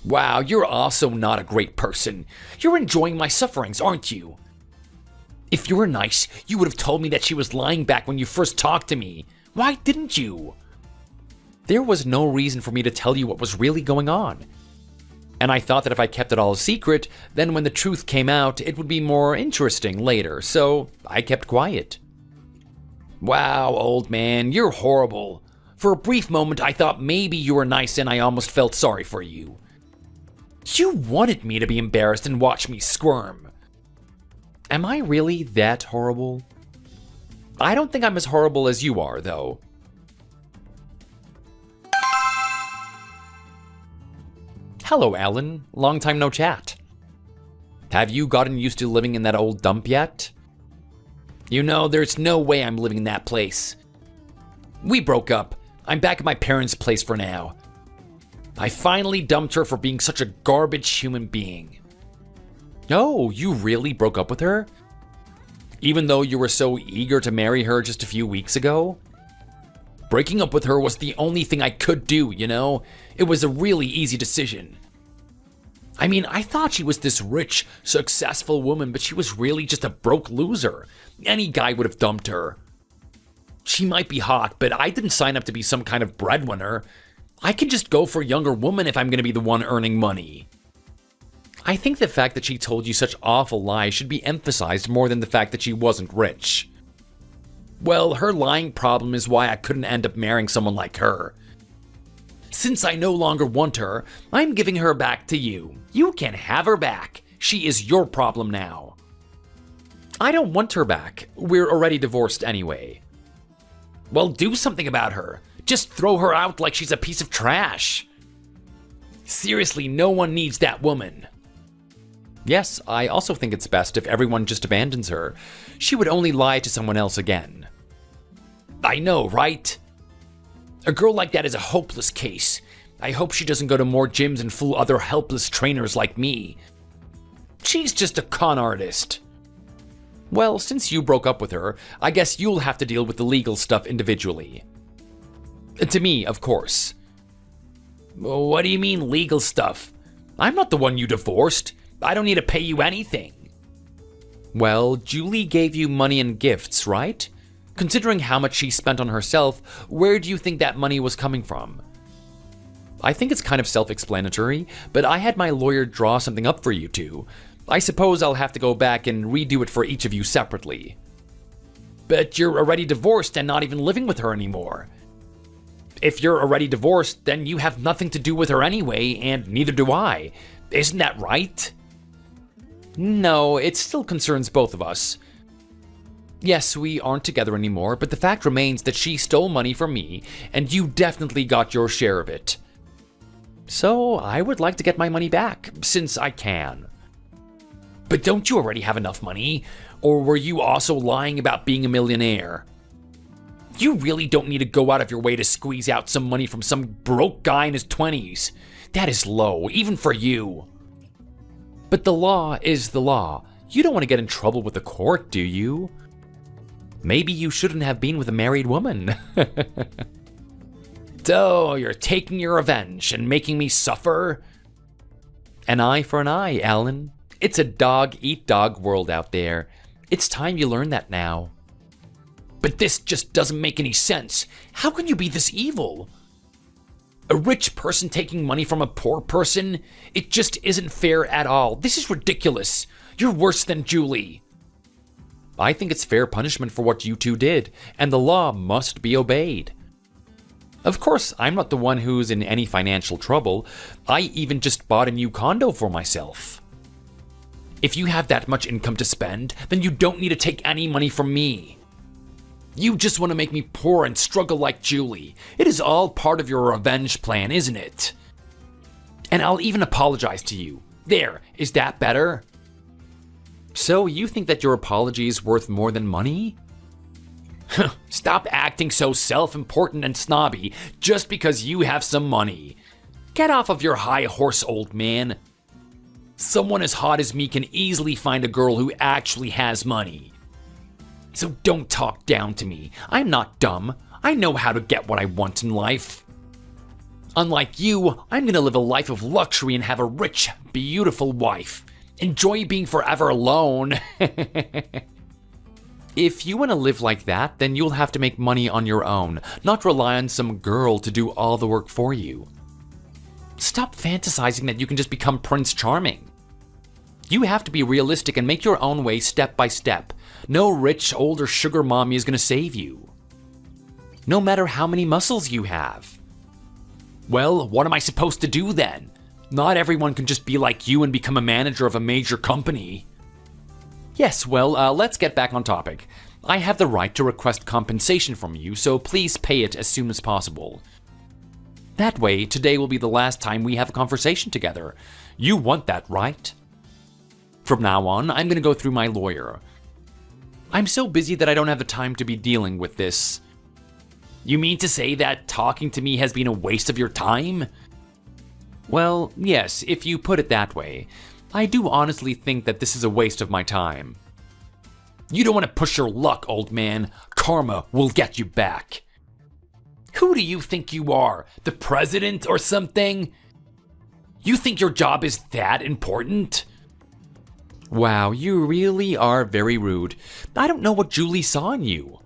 Wow, you're also not a great person. You're enjoying my sufferings, aren't you? If you were nice, you would have told me that she was lying back when you first talked to me. Why didn't you? There was no reason for me to tell you what was really going on. And I thought that if I kept it all a secret, then when the truth came out, it would be more interesting later, so I kept quiet. Wow, old man, you're horrible. For a brief moment, I thought maybe you were nice and I almost felt sorry for you. You wanted me to be embarrassed and watch me squirm. Am I really that horrible? I don't think I'm as horrible as you are, though. Hello, Alan. Long time no chat. Have you gotten used to living in that old dump yet? You know, there's no way I'm living in that place. We broke up. I'm back at my parents' place for now. I finally dumped her for being such a garbage human being. Oh, you really broke up with her? Even though you were so eager to marry her just a few weeks ago? Breaking up with her was the only thing I could do, you know? It was a really easy decision. I mean, I thought she was this rich, successful woman, but she was really just a broke loser. Any guy would have dumped her. She might be hot, but I didn't sign up to be some kind of breadwinner. I can just go for a younger woman if I'm going to be the one earning money. I think the fact that she told you such awful lies should be emphasized more than the fact that she wasn't rich. Well, her lying problem is why I couldn't end up marrying someone like her. Since I no longer want her, I'm giving her back to you. You can have her back. She is your problem now. I don't want her back. We're already divorced anyway. Well, do something about her. Just throw her out like she's a piece of trash. Seriously, no one needs that woman. Yes, I also think it's best if everyone just abandons her. She would only lie to someone else again. I know, right? A girl like that is a hopeless case. I hope she doesn't go to more gyms and fool other helpless trainers like me. She's just a con artist. Well, since you broke up with her, I guess you'll have to deal with the legal stuff individually. To me, of course. What do you mean legal stuff? I'm not the one you divorced. I don't need to pay you anything. Well, Julie gave you money and gifts, right? Considering how much she spent on herself, where do you think that money was coming from? I think it's kind of self-explanatory, but I had my lawyer draw something up for you two. I suppose I'll have to go back and redo it for each of you separately. But you're already divorced and not even living with her anymore. If you're already divorced, then you have nothing to do with her anyway, and neither do I. Isn't that right? No, it still concerns both of us. Yes, we aren't together anymore, but the fact remains that she stole money from me, and you definitely got your share of it. So I would like to get my money back, since I can. But don't you already have enough money? Or were you also lying about being a millionaire? You really don't need to go out of your way to squeeze out some money from some broke guy in his 20s. That is low, even for you. But the law is the law. You don't want to get in trouble with the court, do you? Maybe you shouldn't have been with a married woman. So, you're taking your revenge and making me suffer? An eye for an eye, Alan. It's a dog-eat-dog world out there. It's time you learn that now. But this just doesn't make any sense. How can you be this evil? A rich person taking money from a poor person? It just isn't fair at all. This is ridiculous. You're worse than Julie. I think it's fair punishment for what you two did, and the law must be obeyed. Of course, I'm not the one who's in any financial trouble. I even just bought a new condo for myself. If you have that much income to spend, then you don't need to take any money from me. You just want to make me poor and struggle like Julie. It is all part of your revenge plan, isn't it? And I'll even apologize to you. There, is that better? So you think that your apology is worth more than money? Stop acting so self-important and snobby just because you have some money. Get off of your high horse, old man. Someone as hot as me can easily find a girl who actually has money. So don't talk down to me. I'm not dumb. I know how to get what I want in life. Unlike you, I'm gonna live a life of luxury and have a rich, beautiful wife. Enjoy being forever alone. If you want to live like that, then you'll have to make money on your own, not rely on some girl to do all the work for you. Stop fantasizing that you can just become Prince Charming. You have to be realistic and make your own way step by step. No rich, older sugar mommy is going to save you. No matter how many muscles you have. Well, what am I supposed to do then? Not everyone can just be like you and become a manager of a major company. Yes, well, let's get back on topic. I have the right to request compensation from you, so please pay it as soon as possible. That way, today will be the last time we have a conversation together. You want that, right? From now on, I'm going to go through my lawyer. I'm so busy that I don't have the time to be dealing with this. You mean to say that talking to me has been a waste of your time? Well, yes, if you put it that way. I do honestly think that this is a waste of my time. You don't want to push your luck, old man. Karma will get you back. Who do you think you are? The president or something? You think your job is that important? Wow, you really are very rude. I don't know what Julie saw in you.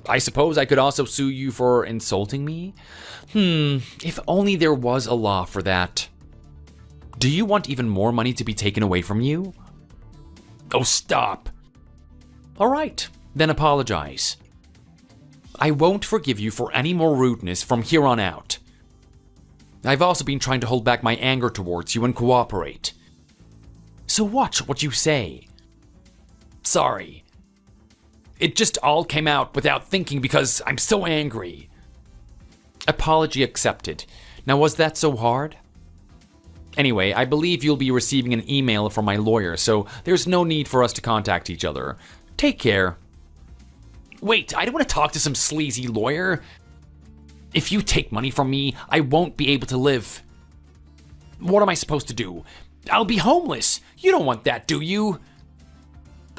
I suppose I could also sue you for insulting me? If only there was a law for that. Do you want even more money to be taken away from you? Oh, stop. All right, then apologize. I won't forgive you for any more rudeness from here on out. I've also been trying to hold back my anger towards you and cooperate. So watch what you say. Sorry. It just all came out without thinking because I'm so angry. Apology accepted. Now, was that so hard? Anyway, I believe you'll be receiving an email from my lawyer, so there's no need for us to contact each other. Take care. Wait, I don't want to talk to some sleazy lawyer. If you take money from me, I won't be able to live. What am I supposed to do? I'll be homeless. You don't want that, do you?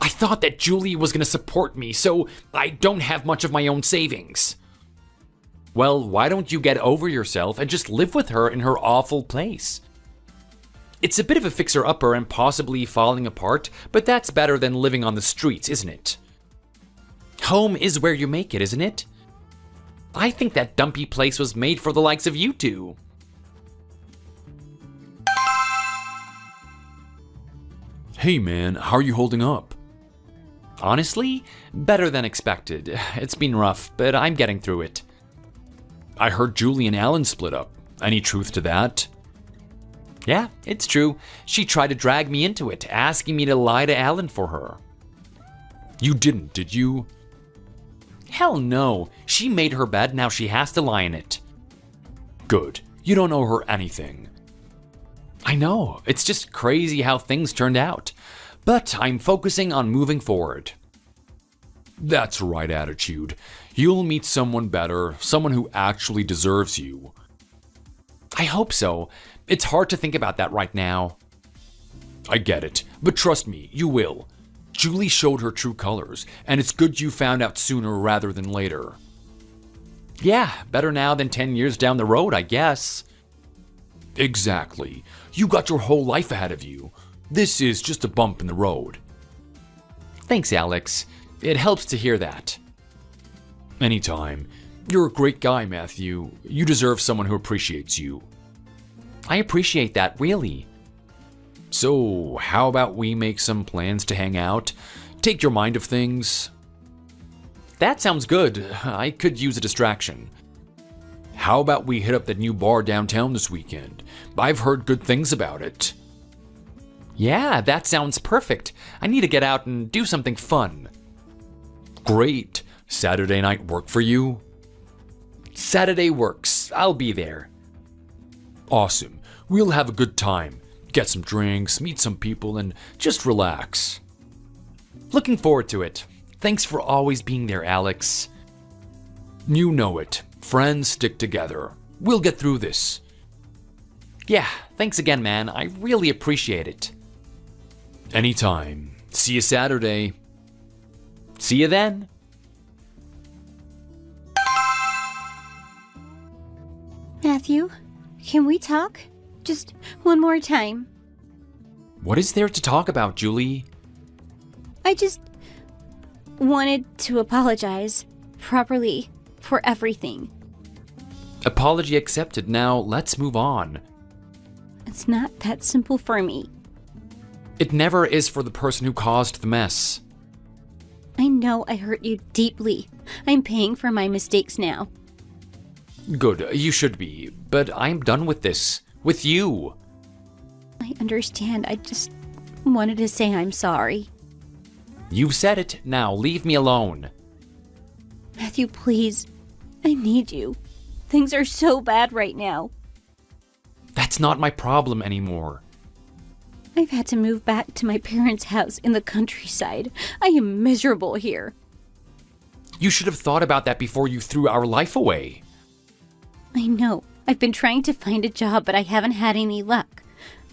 I thought that Julie was going to support me, so I don't have much of my own savings. Well, why don't you get over yourself and just live with her in her awful place? It's a bit of a fixer-upper and possibly falling apart, but that's better than living on the streets, isn't it? Home is where you make it, isn't it? I think that dumpy place was made for the likes of you two. Hey man, how are you holding up? Honestly, better than expected. It's been rough, but I'm getting through it. I heard Julie and Alan split up. Any truth to that? Yeah, it's true. She tried to drag me into it, asking me to lie to Alan for her. You didn't, did you? Hell no. She made her bed, now she has to lie in it. Good. You don't owe her anything. I know, it's just crazy how things turned out. But I'm focusing on moving forward. That's the right attitude. You'll meet someone better, someone who actually deserves you. I hope so. It's hard to think about that right now. I get it, but trust me, you will. Julie showed her true colors, and it's good you found out sooner rather than later. Yeah, better now than 10 years down the road, I guess. Exactly. You got your whole life ahead of you. This is just a bump in the road. Thanks, Alex. It helps to hear that. Anytime. You're a great guy, Matthew. You deserve someone who appreciates you. I appreciate that, really. So, how about we make some plans to hang out? Take your mind of things? That sounds good. I could use a distraction. How about we hit up that new bar downtown this weekend? I've heard good things about it. Yeah, that sounds perfect. I need to get out and do something fun. Great. Saturday night work for you? Saturday works. I'll be there. Awesome. We'll have a good time. Get some drinks, meet some people, and just relax. Looking forward to it. Thanks for always being there, Alex. You know it. Friends stick together. We'll get through this. Yeah, thanks again, man. I really appreciate it. Anytime. See you Saturday. See you then. Matthew, can we talk? Just one more time. What is there to talk about, Julie? I just wanted to apologize properly for everything. Apology accepted. Now let's move on. It's not that simple for me. It never is for the person who caused the mess. I know I hurt you deeply. I'm paying for my mistakes now. Good, you should be. But I'm done with this. With you. I understand. I just wanted to say I'm sorry. You've said it. Now leave me alone. Matthew, please. I need you. Things are so bad right now. That's not my problem anymore. I've had to move back to my parents' house in the countryside. I am miserable here. You should have thought about that before you threw our life away. I know. I've been trying to find a job, but I haven't had any luck.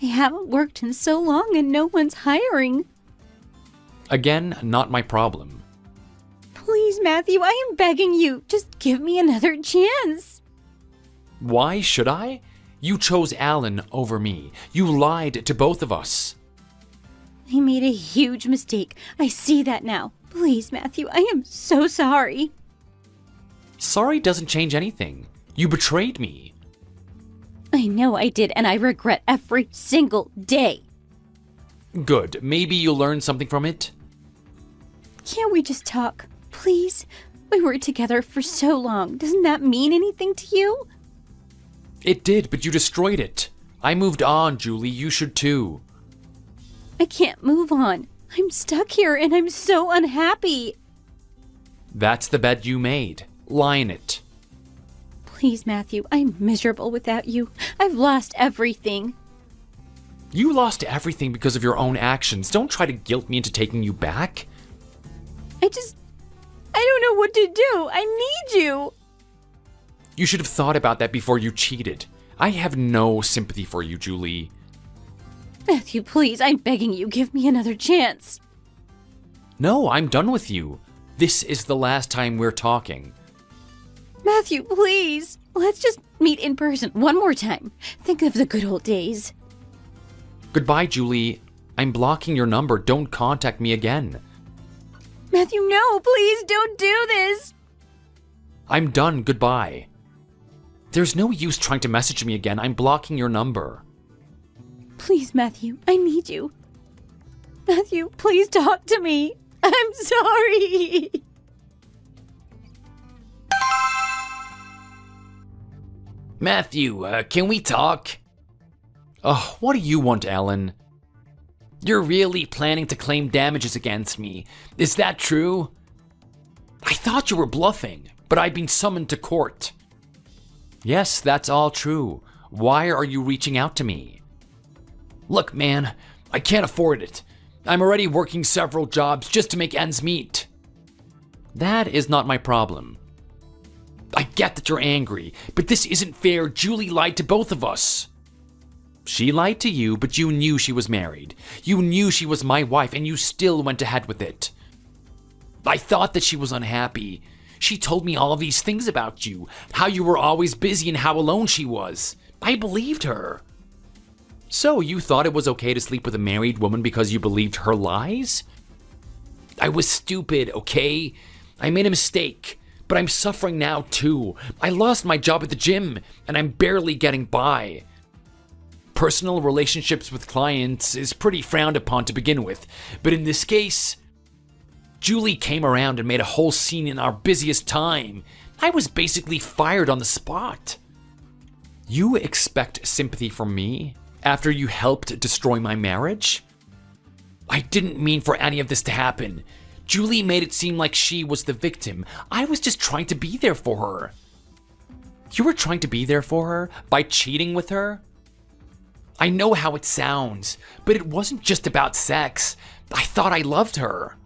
I haven't worked in so long and no one's hiring. Again, not my problem. Please, Matthew, I am begging you. Just give me another chance. Why should I? You chose Alan over me. You lied to both of us. I made a huge mistake. I see that now. Please, Matthew, I am so sorry. Sorry doesn't change anything. You betrayed me. I know I did, and I regret every single day. Good. Maybe you'll learn something from it? Can't we just talk? Please? We were together for so long. Doesn't that mean anything to you? It did, but you destroyed it. I moved on, Julie. You should too. I can't move on. I'm stuck here, and I'm so unhappy. That's the bed you made. Lie in it. Please, Matthew, I'm miserable without you. I've lost everything. You lost everything because of your own actions. Don't try to guilt me into taking you back. I don't know what to do. I need you. You should have thought about that before you cheated. I have no sympathy for you, Julie. Matthew, please, I'm begging you, give me another chance. No, I'm done with you. This is the last time we're talking. Matthew, please. Let's just meet in person one more time. Think of the good old days. Goodbye, Julie. I'm blocking your number. Don't contact me again. Matthew, no, please don't do this. I'm done. Goodbye. There's no use trying to message me again. I'm blocking your number. Please, Matthew, I need you. Matthew, please talk to me. I'm sorry. Matthew, can we talk? Oh, what do you want, Alan? You're really planning to claim damages against me. Is that true? I thought you were bluffing, but I've been summoned to court. Yes, that's all true. Why are you reaching out to me? Look, man, I can't afford it. I'm already working several jobs just to make ends meet. That is not my problem. I get that you're angry, but this isn't fair. Julie lied to both of us. She lied to you, but you knew she was married. You knew she was my wife, and you still went ahead with it. I thought that she was unhappy. She told me all these things about you, how you were always busy and how alone she was. I believed her. So you thought it was okay to sleep with a married woman because you believed her lies? I was stupid, okay? I made a mistake, but I'm suffering now too. I lost my job at the gym, and I'm barely getting by. Personal relationships with clients is pretty frowned upon to begin with, but in this case, Julie came around and made a whole scene in our busiest time. I was basically fired on the spot. You expect sympathy from me after you helped destroy my marriage? I didn't mean for any of this to happen. Julie made it seem like she was the victim. I was just trying to be there for her. You were trying to be there for her by cheating with her? I know how it sounds, but it wasn't just about sex. I thought I loved her.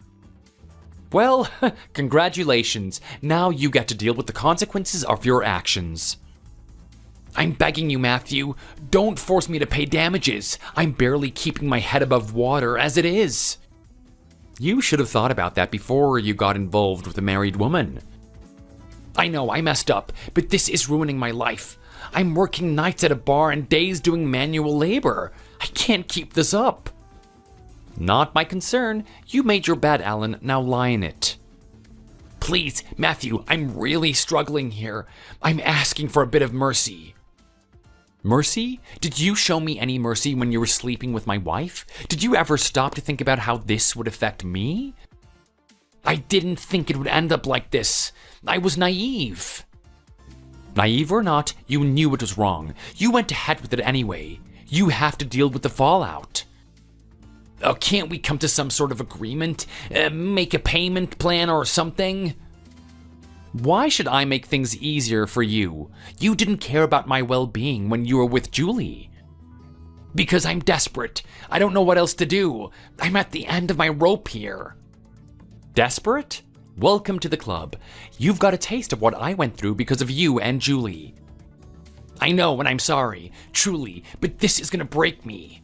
Well, congratulations. Now you get to deal with the consequences of your actions. I'm begging you, Matthew, don't force me to pay damages. I'm barely keeping my head above water as it is. You should have thought about that before you got involved with a married woman. I know, I messed up, but this is ruining my life. I'm working nights at a bar and days doing manual labor. I can't keep this up. Not my concern. You made your bed, Alan. Now lie in it. Please, Matthew, I'm really struggling here. I'm asking for a bit of mercy. Mercy? Did you show me any mercy when you were sleeping with my wife? Did you ever stop to think about how this would affect me? I didn't think it would end up like this. I was naive. Naive or not, you knew it was wrong. You went ahead with it anyway. You have to deal with the fallout. Oh, can't we come to some sort of agreement? Make a payment plan or something? Why should I make things easier for you? You didn't care about my well-being when you were with Julie. Because I'm desperate. I don't know what else to do. I'm at the end of my rope here. Desperate? Welcome to the club. You've got a taste of what I went through because of you and Julie. I know, and I'm sorry, truly, but this is gonna break me.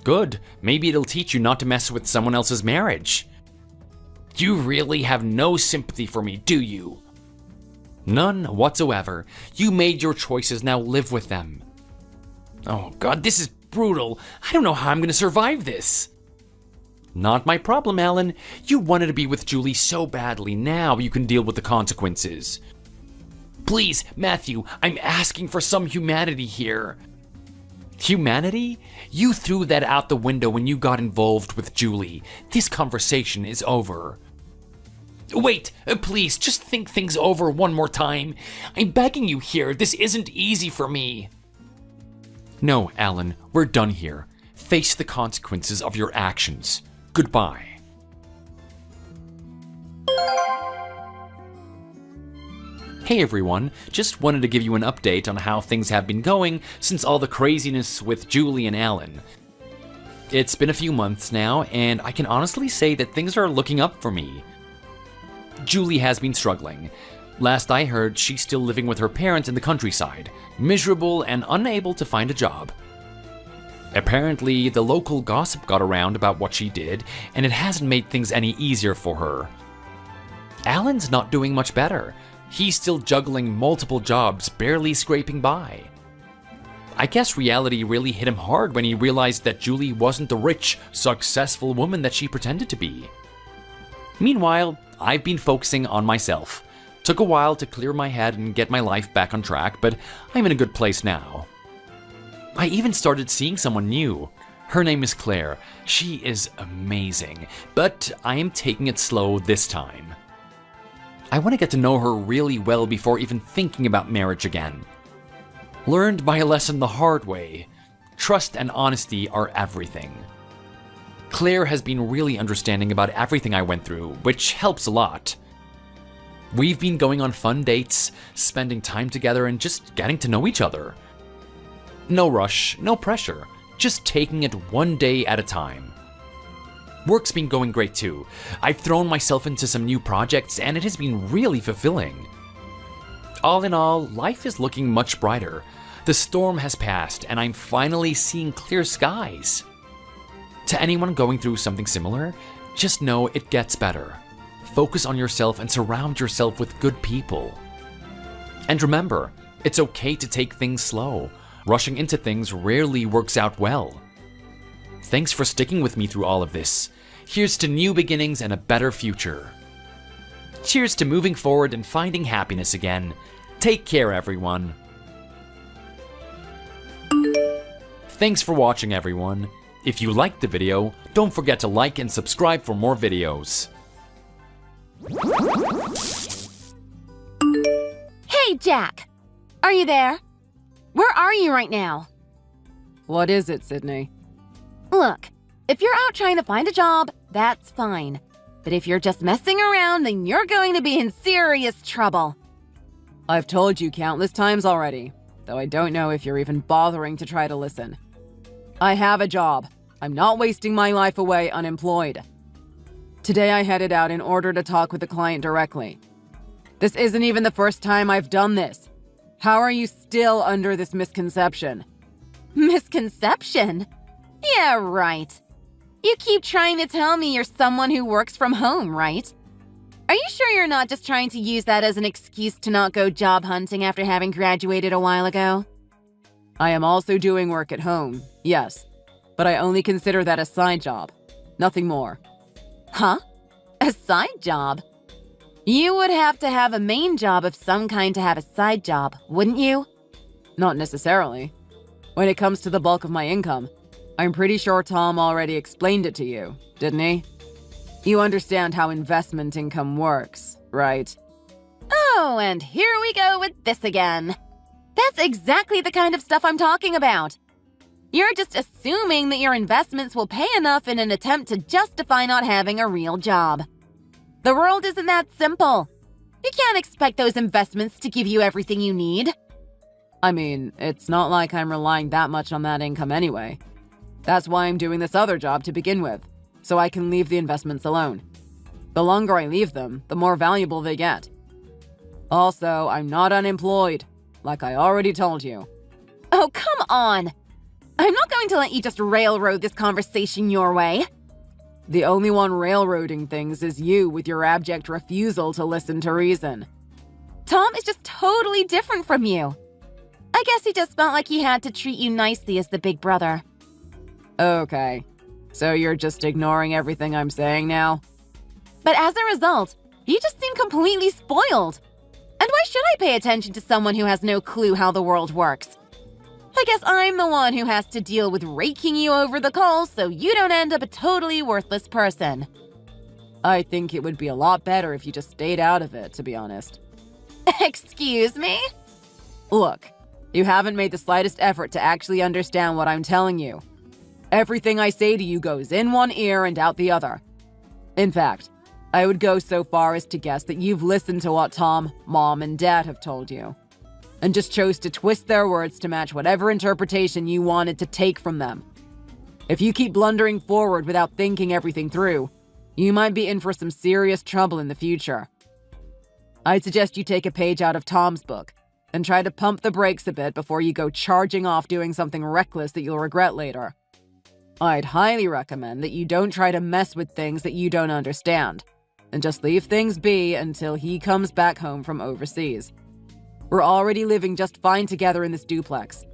Good. Maybe it'll teach you not to mess with someone else's marriage. You really have no sympathy for me, do you? None whatsoever. You made your choices, now live with them. Oh God, this is brutal. I don't know how I'm gonna survive this. Not my problem, Alan. You wanted to be with Julie so badly. Now you can deal with the consequences. Please, Matthew, I'm asking for some humanity here. Humanity? You threw that out the window when you got involved with Julie. This conversation is over. Wait, please, just think things over one more time. I'm begging you here. This isn't easy for me. No, Alan, we're done here. Face the consequences of your actions. Goodbye. Hey everyone, just wanted to give you an update on how things have been going since all the craziness with Julie and Alan. It's been a few months now, and I can honestly say that things are looking up for me. Julie has been struggling. Last I heard, she's still living with her parents in the countryside, miserable and unable to find a job. Apparently, the local gossip got around about what she did, and it hasn't made things any easier for her. Alan's not doing much better. He's still juggling multiple jobs, barely scraping by. I guess reality really hit him hard when he realized that Julie wasn't the rich, successful woman that she pretended to be. Meanwhile, I've been focusing on myself. Took a while to clear my head and get my life back on track, but I'm in a good place now. I even started seeing someone new. Her name is Claire. She is amazing, but I am taking it slow this time. I want to get to know her really well before even thinking about marriage again. Learned my lesson the hard way. Trust and honesty are everything. Claire has been really understanding about everything I went through, which helps a lot. We've been going on fun dates, spending time together, and just getting to know each other. No rush, no pressure, just taking it one day at a time. Work's been going great too. I've thrown myself into some new projects, and it has been really fulfilling. All in all, life is looking much brighter. The storm has passed, and I'm finally seeing clear skies. To anyone going through something similar, just know it gets better. Focus on yourself and surround yourself with good people. And remember, it's okay to take things slow. Rushing into things rarely works out well. Thanks for sticking with me through all of this. Here's to new beginnings and a better future. Cheers to moving forward and finding happiness again. Take care, everyone. Thanks for watching, everyone. If you liked the video, don't forget to like and subscribe for more videos. Hey, Jack! Are you there? Where are you right now? What is it, Sydney? Look, if you're out trying to find a job, that's fine. But if you're just messing around, then you're going to be in serious trouble. I've told you countless times already, though I don't know if you're even bothering to try to listen. I have a job. I'm not wasting my life away unemployed. Today I headed out in order to talk with the client directly. This isn't even the first time I've done this. How are you still under this misconception? Misconception? Yeah, right. You keep trying to tell me you're someone who works from home, right? Are you sure you're not just trying to use that as an excuse to not go job hunting after having graduated a while ago? I am also doing work at home, yes, but I only consider that a side job, nothing more. Huh? A side job? You would have to have a main job of some kind to have a side job, wouldn't you? Not necessarily. When it comes to the bulk of my income, I'm pretty sure Tom already explained it to you, didn't he? You understand how investment income works, right? Oh, and here we go with this again. That's exactly the kind of stuff I'm talking about. You're just assuming that your investments will pay enough in an attempt to justify not having a real job. The world isn't that simple. You can't expect those investments to give you everything you need. I mean, it's not like I'm relying that much on that income anyway. That's why I'm doing this other job to begin with, so I can leave the investments alone. The longer I leave them, the more valuable they get. Also, I'm not unemployed, like I already told you. Oh, come on! I'm not going to let you just railroad this conversation your way. The only one railroading things is you with your abject refusal to listen to reason. Tom is just totally different from you. I guess he just felt like he had to treat you nicely as the big brother. Okay, so you're just ignoring everything I'm saying now? But as a result, you just seem completely spoiled. And why should I pay attention to someone who has no clue how the world works? I guess I'm the one who has to deal with raking you over the coals so you don't end up a totally worthless person. I think it would be a lot better if you just stayed out of it, to be honest. Excuse me? Look, you haven't made the slightest effort to actually understand what I'm telling you. Everything I say to you goes in one ear and out the other. In fact, I would go so far as to guess that you've listened to what Tom, Mom, and Dad have told you, and just chose to twist their words to match whatever interpretation you wanted to take from them. If you keep blundering forward without thinking everything through, you might be in for some serious trouble in the future. I'd suggest you take a page out of Tom's book and try to pump the brakes a bit before you go charging off doing something reckless that you'll regret later. I'd highly recommend that you don't try to mess with things that you don't understand, and just leave things be until he comes back home from overseas. We're already living just fine together in this duplex.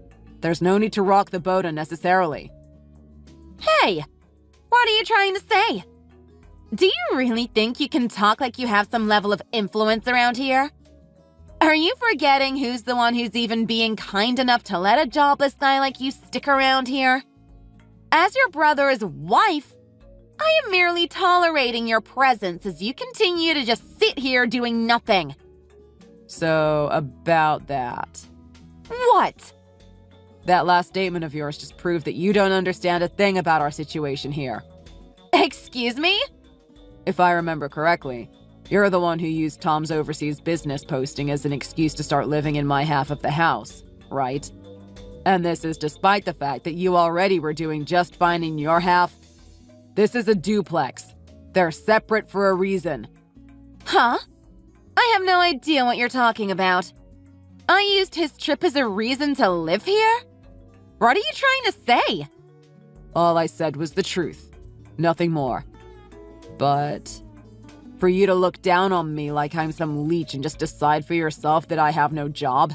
There's no need to rock the boat unnecessarily. Hey, what are you trying to say? Do you really think you can talk like you have some level of influence around here? Are you forgetting who's the one who's even being kind enough to let a jobless guy like you stick around here? As your brother's wife, I am merely tolerating your presence as you continue to just sit here doing nothing. So, about that. What? That last statement of yours just proved that you don't understand a thing about our situation here. Excuse me? If I remember correctly, you're the one who used Tom's overseas business posting as an excuse to start living in my half of the house, right? And this is despite the fact that you already were doing just fine in your half. This is a duplex. They're separate for a reason. Huh? I have no idea what you're talking about. I used his trip as a reason to live here? What are you trying to say? All I said was the truth. Nothing more. But for you to look down on me like I'm some leech and just decide for yourself that I have no job?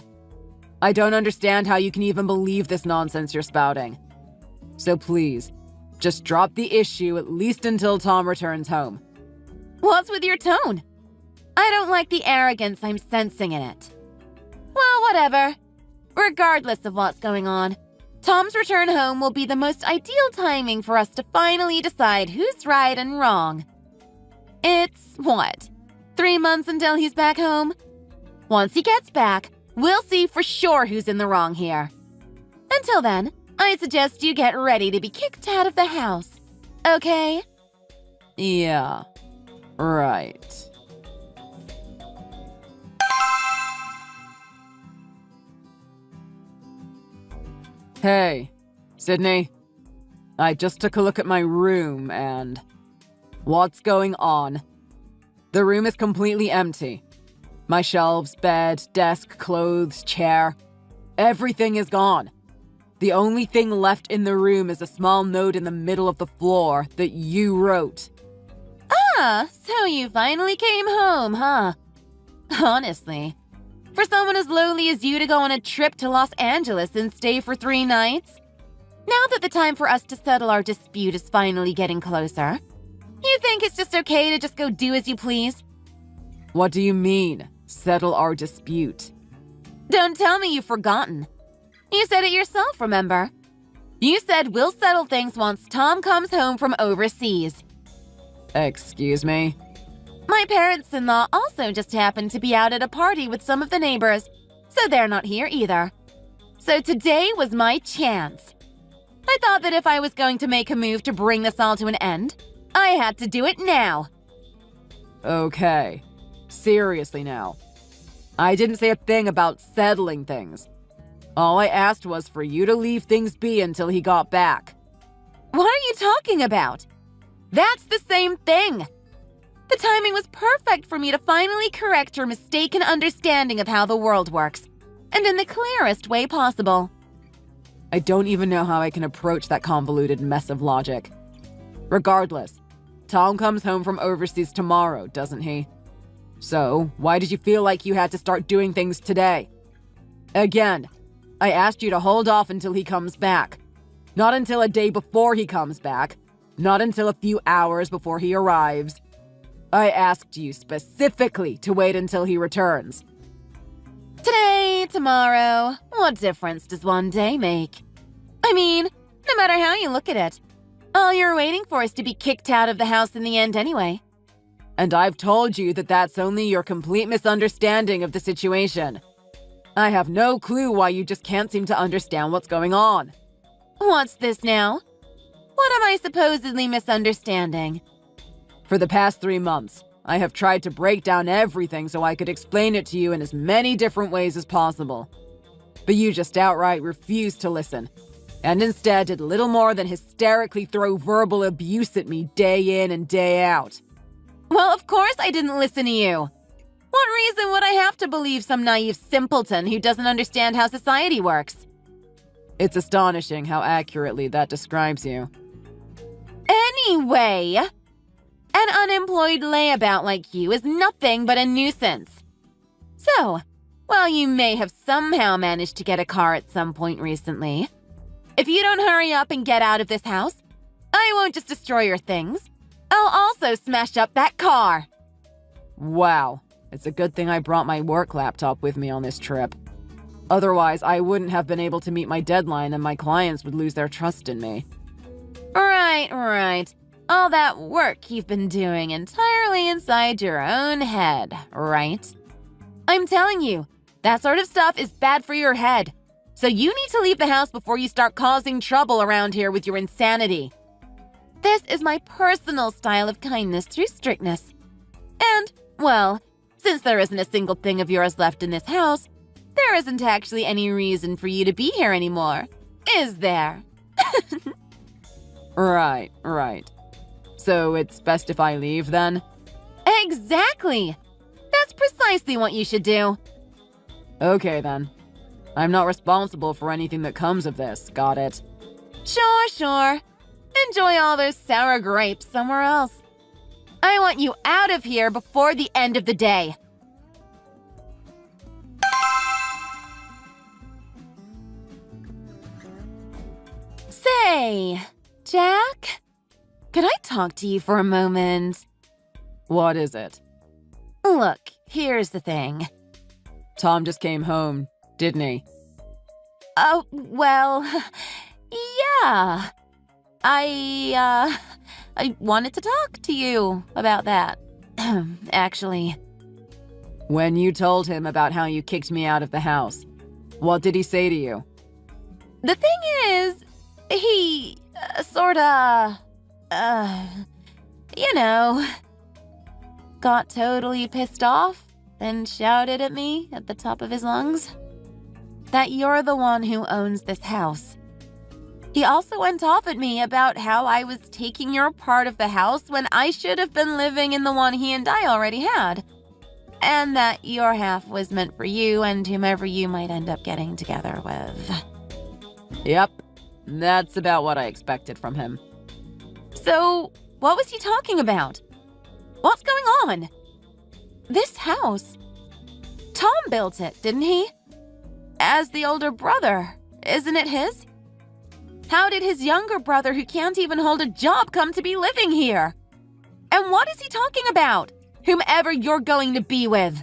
I don't understand how you can even believe this nonsense you're spouting. So please, just drop the issue at least until Tom returns home. What's with your tone? I don't like the arrogance I'm sensing in it. Well, whatever. Regardless of what's going on, Tom's return home will be the most ideal timing for us to finally decide who's right and wrong. It's, what, 3 months until he's back home? Once he gets back, we'll see for sure who's in the wrong here. Until then, I suggest you get ready to be kicked out of the house. Okay? Yeah, right. Hey, Sydney. I just took a look at my room and... What's going on? The room is completely empty. My shelves, bed, desk, clothes, chair. Everything is gone. The only thing left in the room is a small note in the middle of the floor that you wrote. Ah, so you finally came home, huh? Honestly, for someone as lowly as you to go on a trip to Los Angeles and stay for 3 nights? Now that the time for us to settle our dispute is finally getting closer, you think it's just okay to just go do as you please? What do you mean, settle our dispute? Don't tell me you've forgotten. You said it yourself, remember? You said we'll settle things once Tom comes home from overseas. Excuse me? My parents-in-law also just happened to be out at a party with some of the neighbors, so they're not here either. So today was my chance. I thought that if I was going to make a move to bring this all to an end, I had to do it now. Okay. Seriously now. I didn't say a thing about settling things. All I asked was for you to leave things be until he got back. What are you talking about? That's the same thing. The timing was perfect for me to finally correct your mistaken understanding of how the world works, and in the clearest way possible. I don't even know how I can approach that convoluted mess of logic. Regardless, Tom comes home from overseas tomorrow, doesn't he? So, why did you feel like you had to start doing things today? Again, I asked you to hold off until he comes back. Not until a day before he comes back. Not until a few hours before he arrives. I asked you specifically to wait until he returns. Today, tomorrow, what difference does one day make? I mean, no matter how you look at it, all you're waiting for is to be kicked out of the house in the end anyway. And I've told you that that's only your complete misunderstanding of the situation. I have no clue why you just can't seem to understand what's going on. What's this now? What am I supposedly misunderstanding? For the past 3 months, I have tried to break down everything so I could explain it to you in as many different ways as possible. But you just outright refused to listen, and instead did little more than hysterically throw verbal abuse at me day in and day out. Well, of course I didn't listen to you. What reason would I have to believe some naive simpleton who doesn't understand how society works? It's astonishing how accurately that describes you. Anyway, an unemployed layabout like you is nothing but a nuisance. So, Well, you may have somehow managed to get a car at some point recently. If you don't hurry up and get out of this house, I won't just destroy your things. I'll also smash up that car. Wow, it's a good thing I brought my work laptop with me on this trip. Otherwise, I wouldn't have been able to meet my deadline and my clients would lose their trust in me. Right. All that work you've been doing entirely inside your own head, right? I'm telling you, that sort of stuff is bad for your head. So you need to leave the house before you start causing trouble around here with your insanity. This is my personal style of kindness through strictness. And, well, since there isn't a single thing of yours left in this house, there isn't actually any reason for you to be here anymore, is there? Right. So it's best if I leave then? Exactly! That's precisely what you should do. Okay then. I'm not responsible for anything that comes of this, got it? Sure. Enjoy all those sour grapes somewhere else. I want you out of here before the end of the day. Say, Jack, could I talk to you for a moment? What is it? Look, here's the thing. Tom just came home, didn't he? Oh, well, yeah. I wanted to talk to you about that, actually. When you told him about how you kicked me out of the house, what did he say to you? The thing is, he got totally pissed off and shouted at me at the top of his lungs that you're the one who owns this house. He also went off at me about how I was taking your part of the house when I should have been living in the one he and I already had, and that your half was meant for you and whomever you might end up getting together with. Yep, that's about what I expected from him. So, what was he talking about? What's going on? This house. Tom built it, didn't he? As the older brother, isn't it his? How did his younger brother, who can't even hold a job, come to be living here? And what is he talking about? Whomever you're going to be with.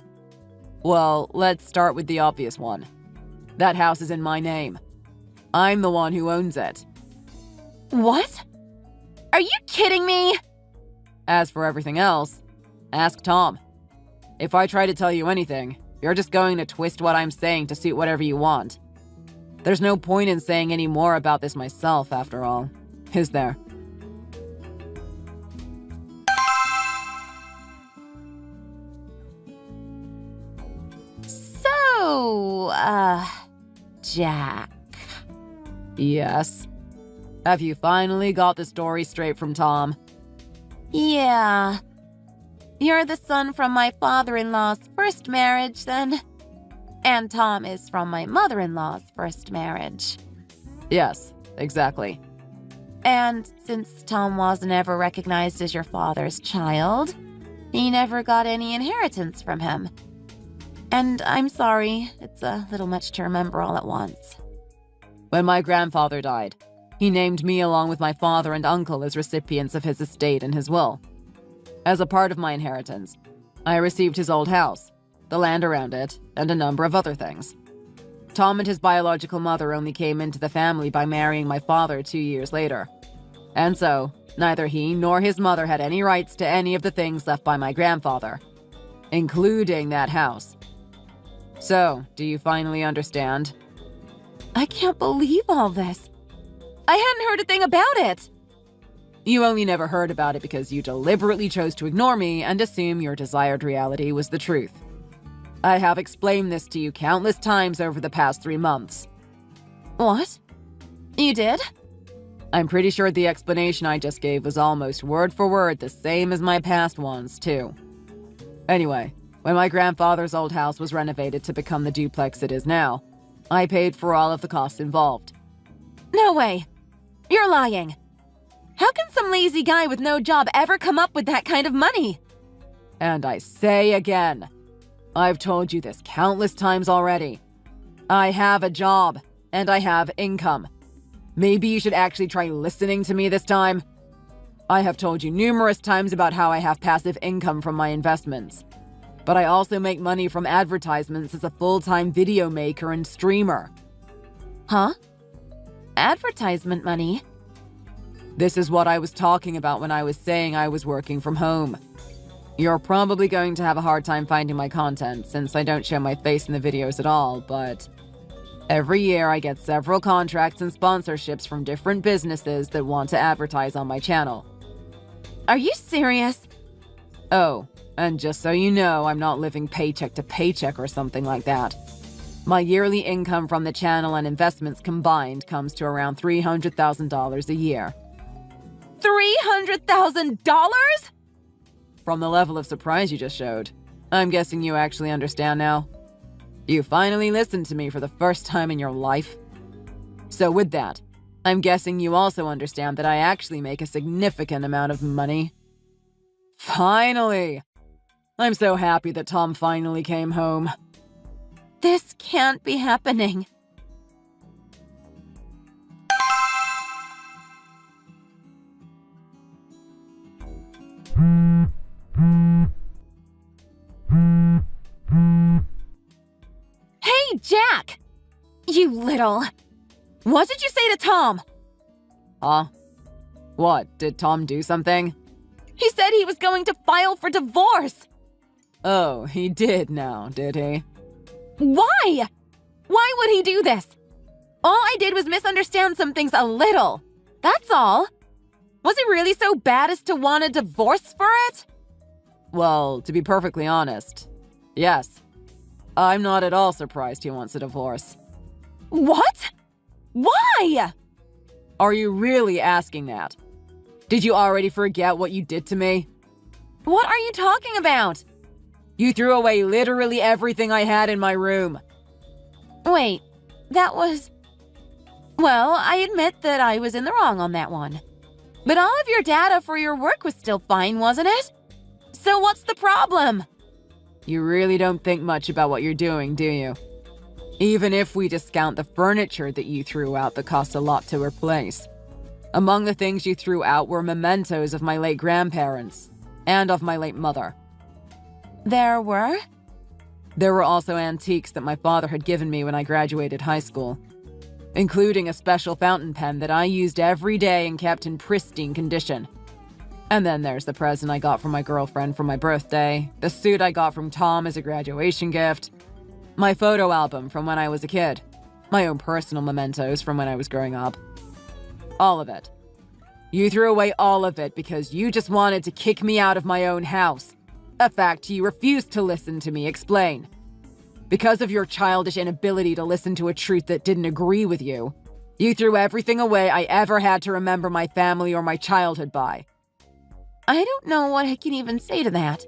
Well, let's start with the obvious one. That house is in my name. I'm the one who owns it. What? Are you kidding me? As for everything else, ask Tom. If I try to tell you anything, you're just going to twist what I'm saying to suit whatever you want. There's no point in saying any more about this myself, after all. Is there? So, Jack. Yes. Have you finally got the story straight from Tom? Yeah. You're the son from my father-in-law's first marriage, then? And Tom is from my mother-in-law's first marriage. Yes, exactly. And since Tom wasn't ever recognized as your father's child, he never got any inheritance from him. And I'm sorry, it's a little much to remember all at once. When my grandfather died, he named me along with my father and uncle as recipients of his estate and his will. As a part of my inheritance, I received his old house, the land around it, and a number of other things. Tom and his biological mother only came into the family by marrying my father 2 years later. And so, neither he nor his mother had any rights to any of the things left by my grandfather, including that house. So, do you finally understand? I can't believe all this. I hadn't heard a thing about it. You only never heard about it because you deliberately chose to ignore me and assume your desired reality was the truth. I have explained this to you countless times over the past 3 months. What? You did? I'm pretty sure the explanation I just gave was almost word for word the same as my past ones, too. Anyway, when my grandfather's old house was renovated to become the duplex it is now, I paid for all of the costs involved. No way. You're lying. How can some lazy guy with no job ever come up with that kind of money? And I say again, I've told you this countless times already. I have a job, and I have income. Maybe you should actually try listening to me this time. I have told you numerous times about how I have passive income from my investments. But I also make money from advertisements as a full-time video maker and streamer. Huh? Advertisement money? This is what I was talking about when I was saying I was working from home. You're probably going to have a hard time finding my content since I don't show my face in the videos at all, but every year I get several contracts and sponsorships from different businesses that want to advertise on my channel. Are you serious? Oh, and just so you know, I'm not living paycheck to paycheck or something like that. My yearly income from the channel and investments combined comes to around $300,000 a year. $300,000? From the level of surprise you just showed, I'm guessing you actually understand now. You finally listened to me for the first time in your life. So with that, I'm guessing you also understand that I actually make a significant amount of money. Finally! I'm so happy that Tom finally came home. This can't be happening. Hey, Jack! You little... What did you say to Tom? Huh? What, did Tom do something? He said he was going to file for divorce. Oh, he did now, did he? Why? Why would he do this? All I did was misunderstand some things a little. That's all. Was it really so bad as to want a divorce for it? Well, to be perfectly honest, yes. I'm not at all surprised he wants a divorce. What? Why? Are you really asking that? Did you already forget what you did to me? What are you talking about? You threw away literally everything I had in my room. Wait, that was... Well, I admit that I was in the wrong on that one. But all of your data for your work was still fine, wasn't it? So what's the problem? You really don't think much about what you're doing, do you? Even if we discount the furniture that you threw out that cost a lot to replace. Among the things you threw out were mementos of my late grandparents and of my late mother. There were? There were also antiques that my father had given me when I graduated high school, including a special fountain pen that I used every day and kept in pristine condition. And then there's the present I got from my girlfriend for my birthday, the suit I got from Tom as a graduation gift, my photo album from when I was a kid, my own personal mementos from when I was growing up. All of it. You threw away all of it because you just wanted to kick me out of my own house. A fact you refused to listen to me explain. Because of your childish inability to listen to a truth that didn't agree with you, you threw everything away I ever had to remember my family or my childhood by. I don't know what I can even say to that.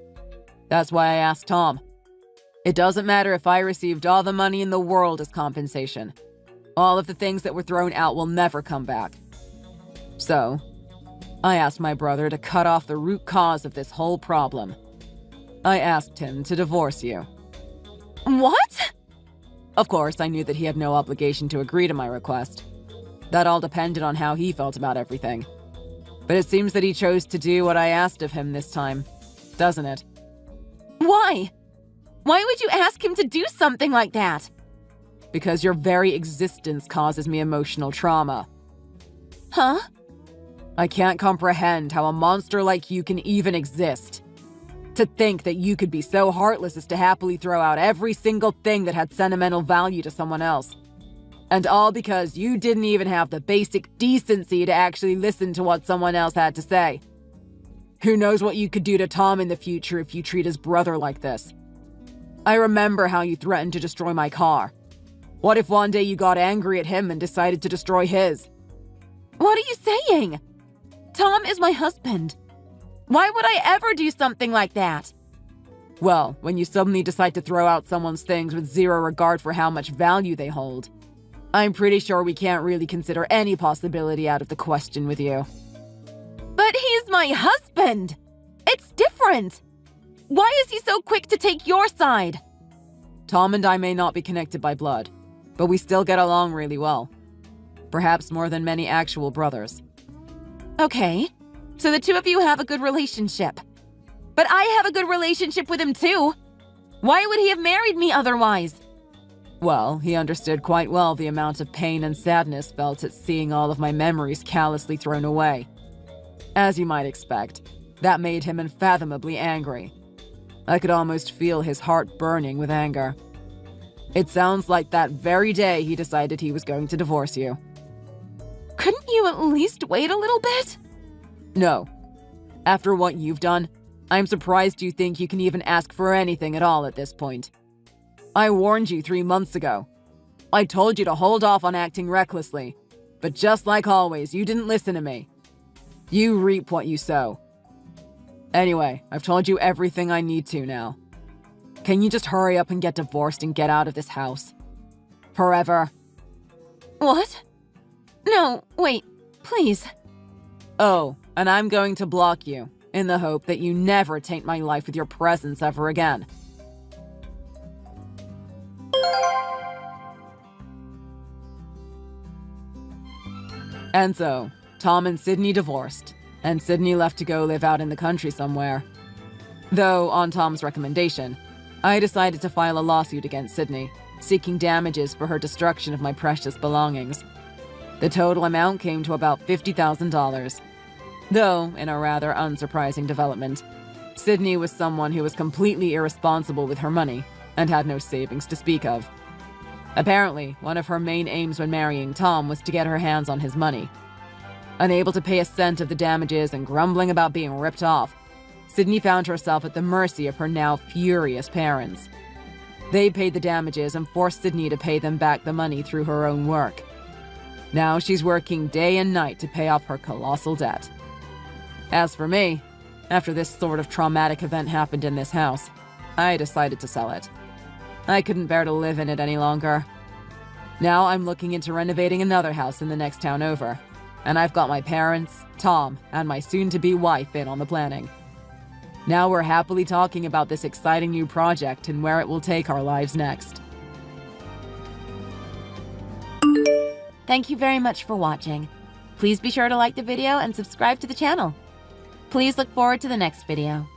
That's why I asked Tom. It doesn't matter if I received all the money in the world as compensation. All of the things that were thrown out will never come back. So, I asked my brother to cut off the root cause of this whole problem. I asked him to divorce you. What? Of course, I knew that he had no obligation to agree to my request. That all depended on how he felt about everything. But it seems that he chose to do what I asked of him this time, doesn't it? Why? Why would you ask him to do something like that? Because your very existence causes me emotional trauma. Huh? I can't comprehend how a monster like you can even exist. To think that you could be so heartless as to happily throw out every single thing that had sentimental value to someone else. And all because you didn't even have the basic decency to actually listen to what someone else had to say. Who knows what you could do to Tom in the future if you treat his brother like this? I remember how you threatened to destroy my car. What if one day you got angry at him and decided to destroy his? What are you saying? Tom is my husband. Why would I ever do something like that? Well, when you suddenly decide to throw out someone's things with zero regard for how much value they hold, I'm pretty sure we can't really consider any possibility out of the question with you. But he's my husband! It's different! Why is he so quick to take your side? Tom and I may not be connected by blood, but we still get along really well. Perhaps more than many actual brothers. Okay, so the two of you have a good relationship. But I have a good relationship with him too. Why would he have married me otherwise? Well, he understood quite well the amount of pain and sadness felt at seeing all of my memories callously thrown away. As you might expect, that made him unfathomably angry. I could almost feel his heart burning with anger. It sounds like that very day he decided he was going to divorce you. Couldn't you at least wait a little bit? No. After what you've done, I'm surprised you think you can even ask for anything at all at this point. I warned you 3 months ago. I told you to hold off on acting recklessly, but just like always, you didn't listen to me. You reap what you sow. Anyway, I've told you everything I need to now. Can you just hurry up and get divorced and get out of this house? Forever. What? No, wait, please. Oh, and I'm going to block you, in the hope that you never taint my life with your presence ever again. And so, Tom and Sydney divorced, and Sydney left to go live out in the country somewhere. Though, on Tom's recommendation, I decided to file a lawsuit against Sydney, seeking damages for her destruction of my precious belongings. The total amount came to about $50,000. Though, in a rather unsurprising development, Sydney was someone who was completely irresponsible with her money and had no savings to speak of. Apparently, one of her main aims when marrying Tom was to get her hands on his money. Unable to pay a cent of the damages and grumbling about being ripped off, Sydney found herself at the mercy of her now furious parents. They paid the damages and forced Sydney to pay them back the money through her own work. Now she's working day and night to pay off her colossal debt. As for me, after this sort of traumatic event happened in this house, I decided to sell it. I couldn't bear to live in it any longer. Now I'm looking into renovating another house in the next town over, and I've got my parents, Tom, and my soon-to-be wife in on the planning. Now we're happily talking about this exciting new project and where it will take our lives next. Thank you very much for watching. Please be sure to like the video and subscribe to the channel. Please look forward to the next video.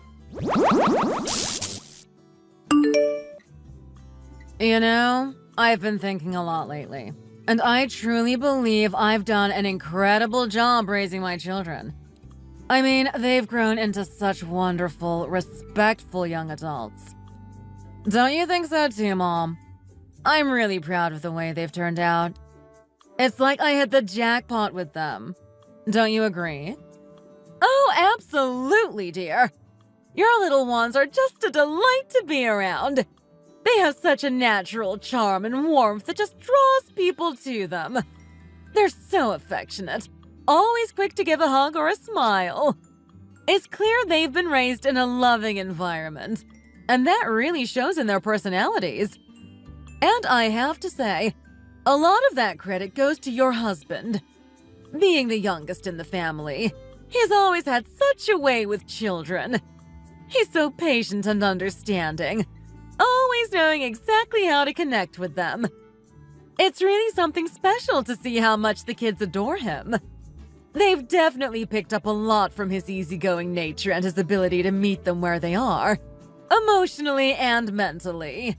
You know, I've been thinking a lot lately, and I truly believe I've done an incredible job raising my children. I mean, they've grown into such wonderful, respectful young adults. Don't you think so too, Mom? I'm really proud of the way they've turned out. It's like I hit the jackpot with them. Don't you agree? Oh, absolutely, dear. Your little ones are just a delight to be around. They have such a natural charm and warmth that just draws people to them. They're so affectionate, always quick to give a hug or a smile. It's clear they've been raised in a loving environment, and that really shows in their personalities. And I have to say, a lot of that credit goes to your husband. Being the youngest in the family, he's always had such a way with children. He's so patient and understanding, always knowing exactly how to connect with them. It's really something special to see how much the kids adore him. They've definitely picked up a lot from his easygoing nature and his ability to meet them where they are, emotionally and mentally.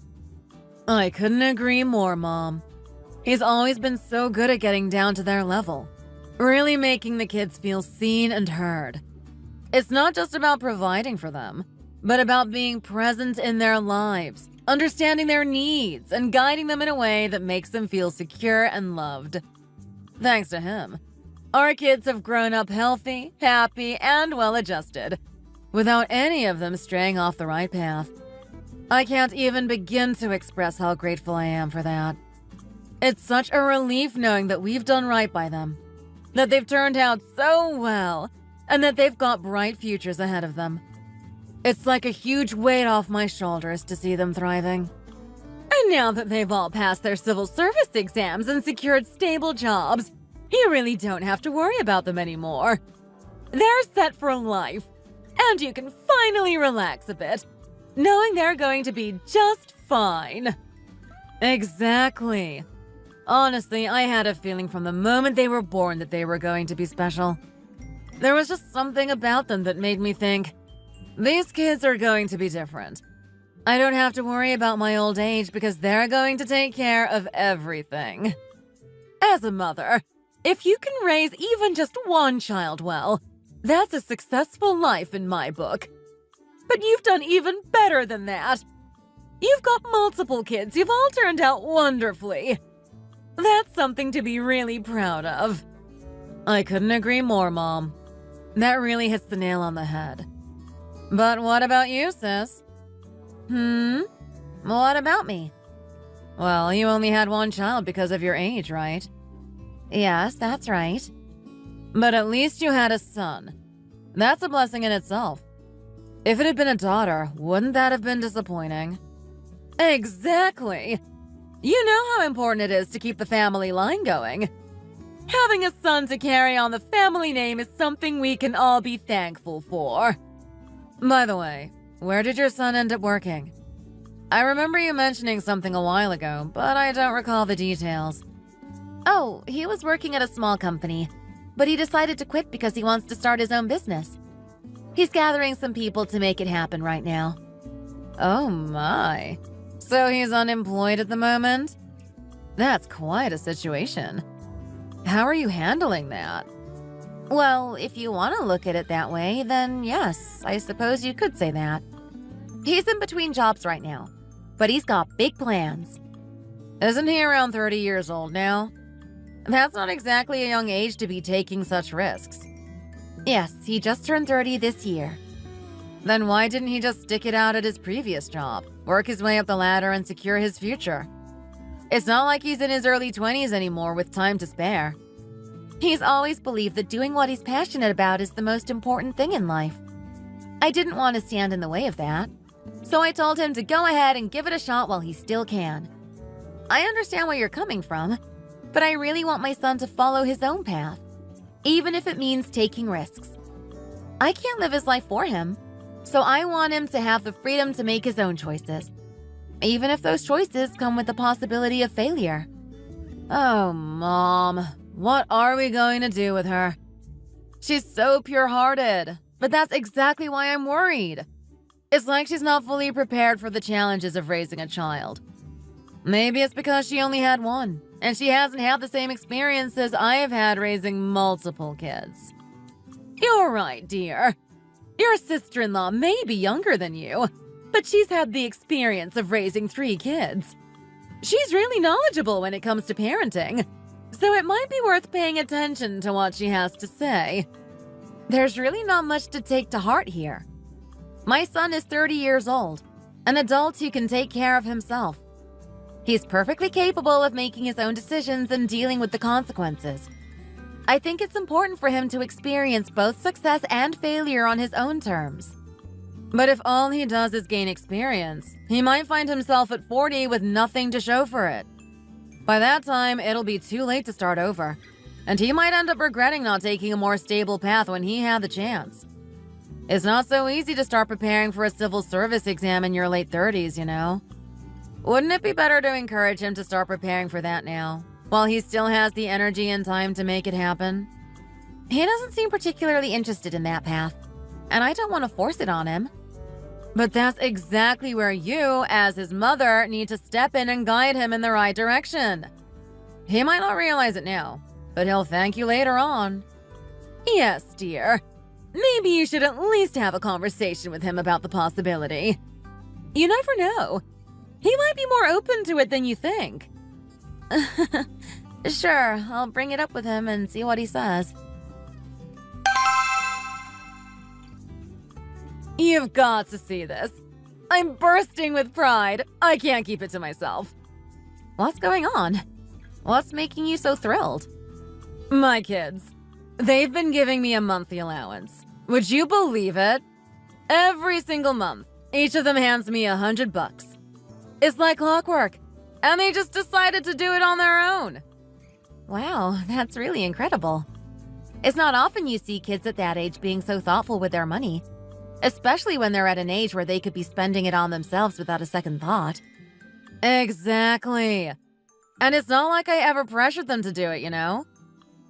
I couldn't agree more, Mom. He's always been so good at getting down to their level, really making the kids feel seen and heard. It's not just about providing for them, but about being present in their lives, understanding their needs, and guiding them in a way that makes them feel secure and loved. Thanks to him, our kids have grown up healthy, happy, and well-adjusted, without any of them straying off the right path. I can't even begin to express how grateful I am for that. It's such a relief knowing that we've done right by them, that they've turned out so well, and that they've got bright futures ahead of them. It's like a huge weight off my shoulders to see them thriving. And now that they've all passed their civil service exams and secured stable jobs, you really don't have to worry about them anymore. They're set for life, and you can finally relax a bit, knowing they're going to be just fine. Exactly. Honestly, I had a feeling from the moment they were born that they were going to be special. There was just something about them that made me think, these kids are going to be different. I don't have to worry about my old age because they're going to take care of everything. As a mother, if you can raise even just one child well, that's a successful life in my book. But you've done even better than that. You've got multiple kids. You've all turned out wonderfully. That's something to be really proud of. I couldn't agree more, Mom. That really hits the nail on the head. But what about you, sis? What about me? Well, you only had one child because of your age, right? Yes, that's right. But at least you had a son. That's a blessing in itself. If it had been a daughter, wouldn't that have been disappointing? Exactly. You know how important it is to keep the family line going. Having a son to carry on the family name is something we can all be thankful for. By the way, where did your son end up working? I remember you mentioning something a while ago, but I don't recall the details. Oh, he was working at a small company, but he decided to quit because he wants to start his own business. He's gathering some people to make it happen right now. Oh my. So he's unemployed at the moment? That's quite a situation. How are you handling that? Well, if you want to look at it that way, then yes, I suppose you could say that. He's in between jobs right now, but he's got big plans. Isn't he around 30 years old now? That's not exactly a young age to be taking such risks. Yes, he just turned 30 this year. Then why didn't he just stick it out at his previous job, work his way up the ladder and secure his future? It's not like he's in his early 20s anymore with time to spare. He's always believed that doing what he's passionate about is the most important thing in life. I didn't want to stand in the way of that, so I told him to go ahead and give it a shot while he still can. I understand where you're coming from, but I really want my son to follow his own path, even if it means taking risks. I can't live his life for him, so I want him to have the freedom to make his own choices, even if those choices come with the possibility of failure. Oh, Mom, what are we going to do with her? She's so pure-hearted, but that's exactly why I'm worried. It's like she's not fully prepared for the challenges of raising a child. Maybe it's because she only had one, and she hasn't had the same experiences I have had raising multiple kids. You're right, dear. Your sister-in-law may be younger than you, but she's had the experience of raising 3 kids. She's really knowledgeable when it comes to parenting, so it might be worth paying attention to what she has to say. There's really not much to take to heart here. My son is 30 years old, an adult who can take care of himself. He's perfectly capable of making his own decisions and dealing with the consequences. I think it's important for him to experience both success and failure on his own terms. But if all he does is gain experience, he might find himself at 40 with nothing to show for it. By that time, it'll be too late to start over, and he might end up regretting not taking a more stable path when he had the chance. It's not so easy to start preparing for a civil service exam in your late 30s, you know? Wouldn't it be better to encourage him to start preparing for that now, while he still has the energy and time to make it happen? He doesn't seem particularly interested in that path, and I don't want to force it on him. But that's exactly where you, as his mother, need to step in and guide him in the right direction. He might not realize it now, but he'll thank you later on. Yes, dear. Maybe you should at least have a conversation with him about the possibility. You never know. He might be more open to it than you think. Sure, I'll bring it up with him and see what he says. You've got to see this. I'm bursting with pride. I can't keep it to myself. What's going on? What's making you so thrilled? My kids. They've been giving me a monthly allowance. Would you believe it? Every single month, each of them hands me $100. It's like clockwork, and they just decided to do it on their own. Wow, that's really incredible. It's not often you see kids at that age being so thoughtful with their money, especially when they're at an age where they could be spending it on themselves without a second thought. Exactly. And it's not like I ever pressured them to do it, you know?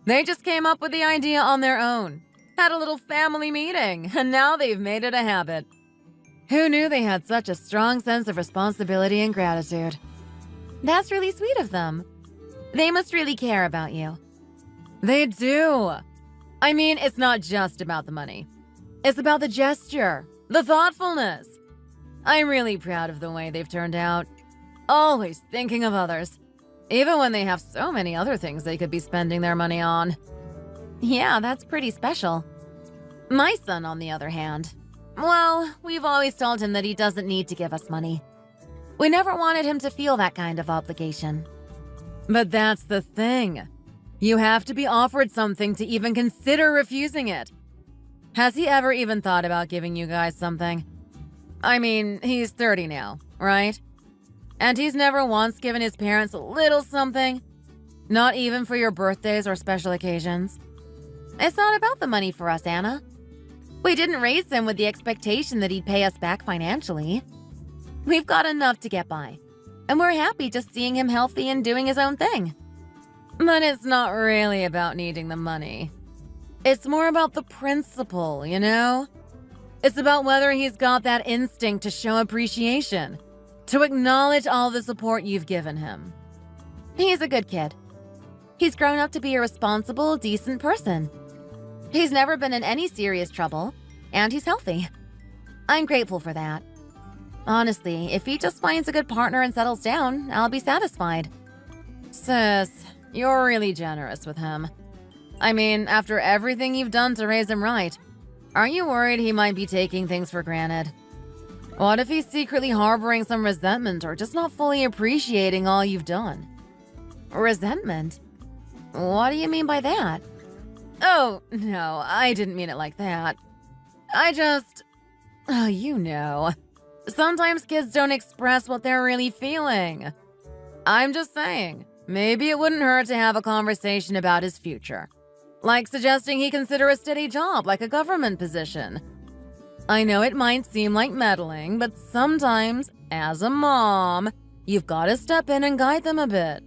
They just came up with the idea on their own, had a little family meeting, and now they've made it a habit. Who knew they had such a strong sense of responsibility and gratitude? That's really sweet of them. They must really care about you. They do. I mean, it's not just about the money. It's about the gesture, the thoughtfulness. I'm really proud of the way they've turned out. Always thinking of others, even when they have so many other things they could be spending their money on. Yeah, that's pretty special. My son, on the other hand, well, we've always told him that he doesn't need to give us money. We never wanted him to feel that kind of obligation. But that's the thing. You have to be offered something to even consider refusing it. Has he ever even thought about giving you guys something? I mean, he's 30 now, right? And he's never once given his parents a little something? Not even for your birthdays or special occasions? It's not about the money for us, Anna. We didn't raise him with the expectation that he'd pay us back financially. We've got enough to get by, and we're happy just seeing him healthy and doing his own thing. But it's not really about needing the money. It's more about the principle, you know? It's about whether he's got that instinct to show appreciation, to acknowledge all the support you've given him. He's a good kid. He's grown up to be a responsible, decent person. He's never been in any serious trouble, and he's healthy. I'm grateful for that. Honestly, if he just finds a good partner and settles down, I'll be satisfied. Sis, you're really generous with him. I mean, after everything you've done to raise him right, aren't you worried he might be taking things for granted? What if he's secretly harboring some resentment or just not fully appreciating all you've done? Resentment? What do you mean by that? Oh, no, I didn't mean it like that. Oh, you know. Sometimes kids don't express what they're really feeling. I'm just saying, maybe it wouldn't hurt to have a conversation about his future. Like suggesting he consider a steady job, like a government position. I know it might seem like meddling, but sometimes, as a mom, you've got to step in and guide them a bit.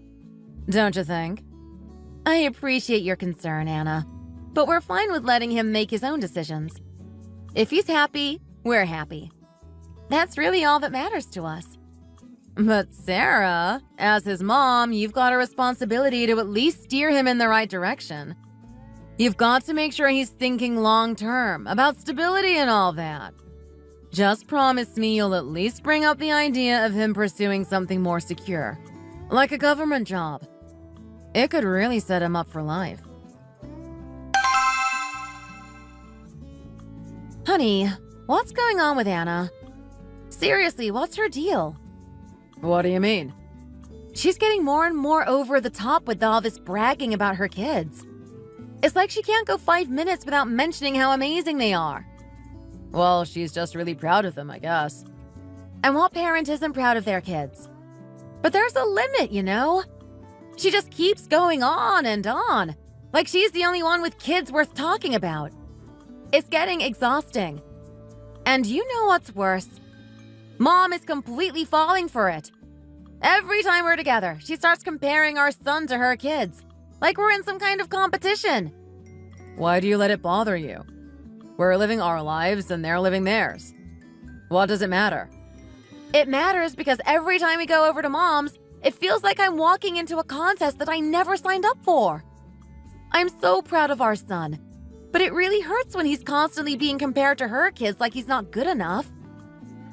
Don't you think? I appreciate your concern, Anna, but we're fine with letting him make his own decisions. If he's happy, we're happy. That's really all that matters to us. But Sarah, as his mom, you've got a responsibility to at least steer him in the right direction. You've got to make sure he's thinking long-term, about stability and all that. Just promise me you'll at least bring up the idea of him pursuing something more secure, like a government job. It could really set him up for life. Honey, what's going on with Anna? Seriously, what's her deal? What do you mean? She's getting more and more over the top with all this bragging about her kids. It's like she can't go 5 minutes without mentioning how amazing they are. Well, she's just really proud of them, I guess. And what parent isn't proud of their kids? But there's a limit, you know? She just keeps going on and on, like she's the only one with kids worth talking about. It's getting exhausting. And you know what's worse? Mom is completely falling for it. Every time we're together, she starts comparing our son to her kids, like we're in some kind of competition. Why do you let it bother you? We're living our lives and they're living theirs. What does it matter? It matters because every time we go over to Mom's, it feels like I'm walking into a contest that I never signed up for. I'm so proud of our son, but it really hurts when he's constantly being compared to her kids like he's not good enough.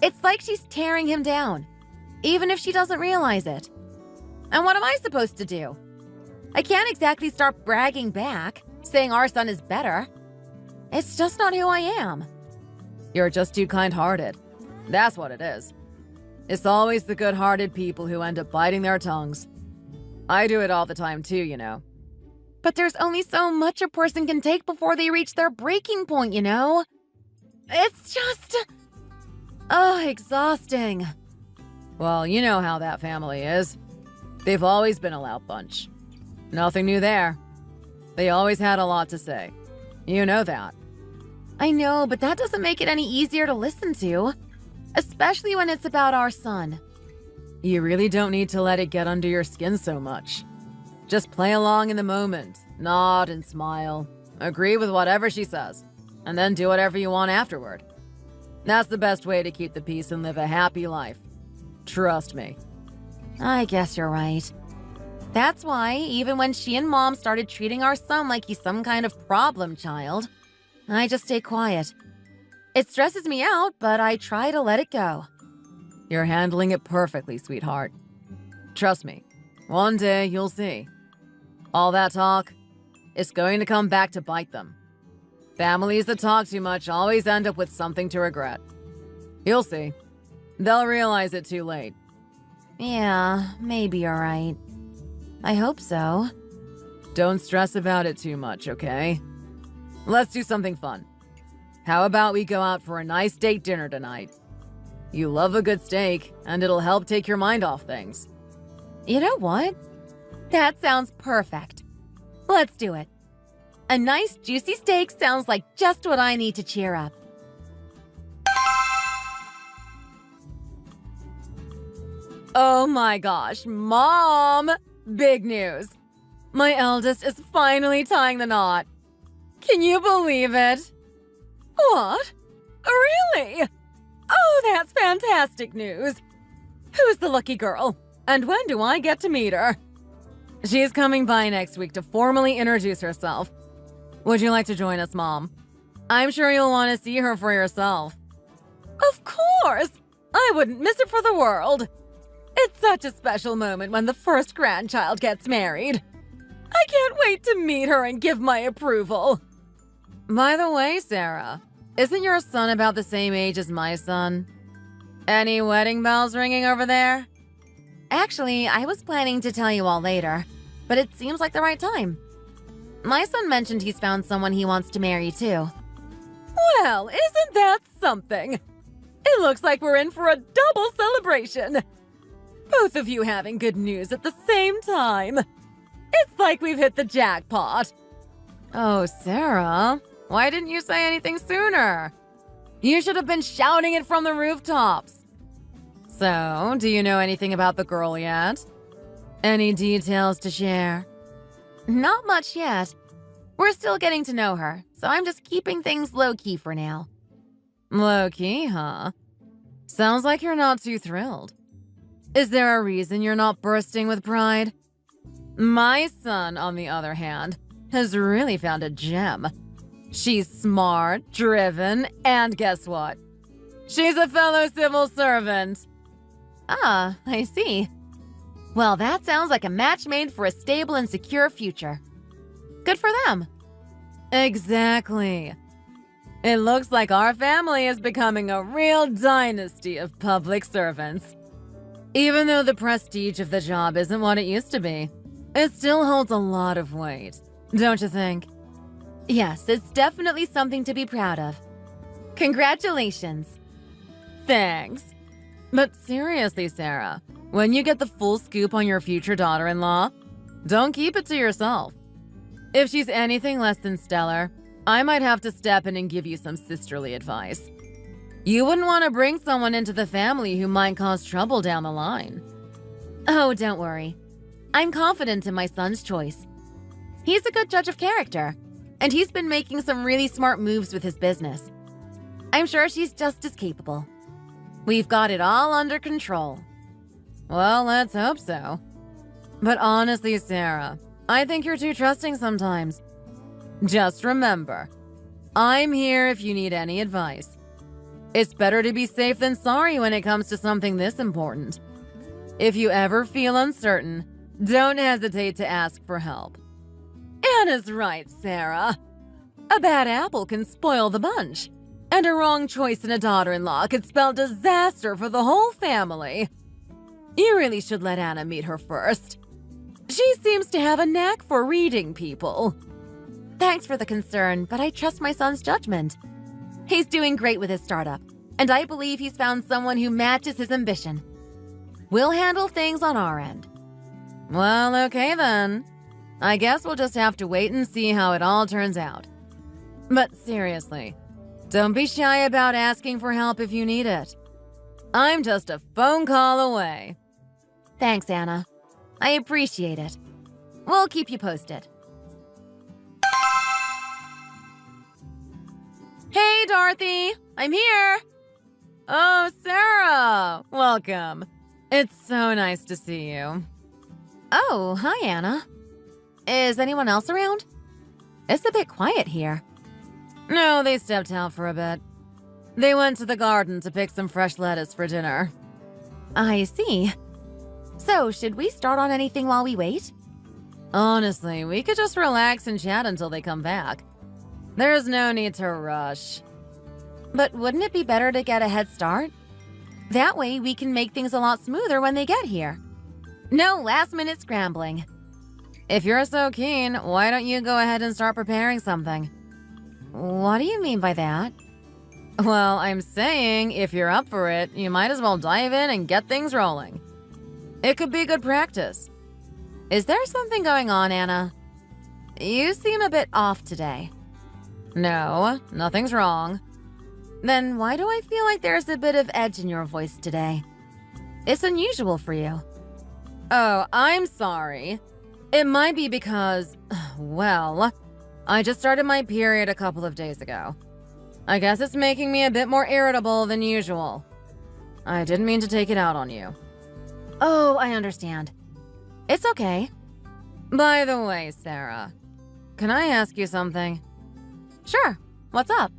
It's like she's tearing him down, even if she doesn't realize it. And what am I supposed to do? I can't exactly start bragging back, saying our son is better. It's just not who I am. You're just too kind-hearted. That's what it is. It's always the good-hearted people who end up biting their tongues. I do it all the time too, you know. But there's only so much a person can take before they reach their breaking point, you know? It's just... exhausting. Well, you know how that family is. They've always been a loud bunch. Nothing new there. They always had a lot to say. You know that. I know, but that doesn't make it any easier to listen to. Especially when it's about our son. You really don't need to let it get under your skin so much. Just play along in the moment, nod and smile, agree with whatever she says, and then do whatever you want afterward. That's the best way to keep the peace and live a happy life. Trust me. I guess you're right. That's why, even when she and Mom started treating our son like he's some kind of problem child, I just stay quiet. It stresses me out, but I try to let it go. You're handling it perfectly, sweetheart. Trust me, one day you'll see. All that talk, it's going to come back to bite them. Families that talk too much always end up with something to regret. You'll see. They'll realize it too late. Yeah, maybe you're right. I hope so. Don't stress about it too much, okay? Let's do something fun. How about we go out for a nice date dinner tonight? You love a good steak, and it'll help take your mind off things. You know what? That sounds perfect. Let's do it. A nice juicy steak sounds like just what I need to cheer up. Oh my gosh, Mom! Big news. My eldest is finally tying the knot. Can you believe it? What? Really? Oh, that's fantastic news. Who's the lucky girl? And when do I get to meet her? She's coming by next week to formally introduce herself. Would you like to join us, Mom? I'm sure you'll want to see her for yourself. Of course! I wouldn't miss it for the world. It's such a special moment when the first grandchild gets married. I can't wait to meet her and give my approval. By the way, Sarah, isn't your son about the same age as my son? Any wedding bells ringing over there? Actually, I was planning to tell you all later, but it seems like the right time. My son mentioned he's found someone he wants to marry too. Well, isn't that something? It looks like we're in for a double celebration. Both of you having good news at the same time. It's like we've hit the jackpot. Oh, Sarah, why didn't you say anything sooner? You should have been shouting it from the rooftops. So, do you know anything about the girl yet? Any details to share? Not much yet. We're still getting to know her, so I'm just keeping things low-key for now. Low-key, huh? Sounds like you're not too thrilled. Is there a reason you're not bursting with pride? My son, on the other hand, has really found a gem. She's smart, driven, and guess what? She's a fellow civil servant. Ah, I see. Well, that sounds like a match made for a stable and secure future. Good for them. Exactly. It looks like our family is becoming a real dynasty of public servants. Even though the prestige of the job isn't what it used to be, it still holds a lot of weight, don't you think? Yes, it's definitely something to be proud of. Congratulations. Thanks. But seriously, Sarah, when you get the full scoop on your future daughter-in-law, don't keep it to yourself. If she's anything less than stellar, I might have to step in and give you some sisterly advice. You wouldn't want to bring someone into the family who might cause trouble down the line. Oh, don't worry. I'm confident in my son's choice. He's a good judge of character, and he's been making some really smart moves with his business. I'm sure she's just as capable. We've got it all under control. Well, let's hope so. But honestly, Sarah, I think you're too trusting sometimes. Just remember, I'm here if you need any advice. It's better to be safe than sorry when it comes to something this important. If you ever feel uncertain, don't hesitate to ask for help. Anna's right, Sarah. A bad apple can spoil the bunch, and a wrong choice in a daughter-in-law could spell disaster for the whole family. You really should let Anna meet her first. She seems to have a knack for reading people. Thanks for the concern, but I trust my son's judgment. He's doing great with his startup, and I believe he's found someone who matches his ambition. We'll handle things on our end. Well, okay then. I guess we'll just have to wait and see how it all turns out. But seriously, don't be shy about asking for help if you need it. I'm just a phone call away. Thanks, Anna. I appreciate it. We'll keep you posted. Hey, Dorothy! I'm here! Oh, Sarah! Welcome. It's so nice to see you. Oh, hi, Anna. Is anyone else around? It's a bit quiet here. No, they stepped out for a bit. They went to the garden to pick some fresh lettuce for dinner. I see. So, should we start on anything while we wait? Honestly, we could just relax and chat until they come back. There's no need to rush. But wouldn't it be better to get a head start? That way we can make things a lot smoother when they get here. No last-minute scrambling. If you're so keen, why don't you go ahead and start preparing something? What do you mean by that? Well, I'm saying if you're up for it, you might as well dive in and get things rolling. It could be good practice. Is there something going on, Anna? You seem a bit off today. No, nothing's wrong. Then why do I feel like there's a bit of edge in your voice today? It's unusual for you. Oh, I'm sorry. It might be because, well, I just started my period a couple of days ago. I guess it's making me a bit more irritable than usual. I didn't mean to take it out on you. Oh, I understand. It's okay. By the way, Sarah, can I ask you something? Sure. What's up?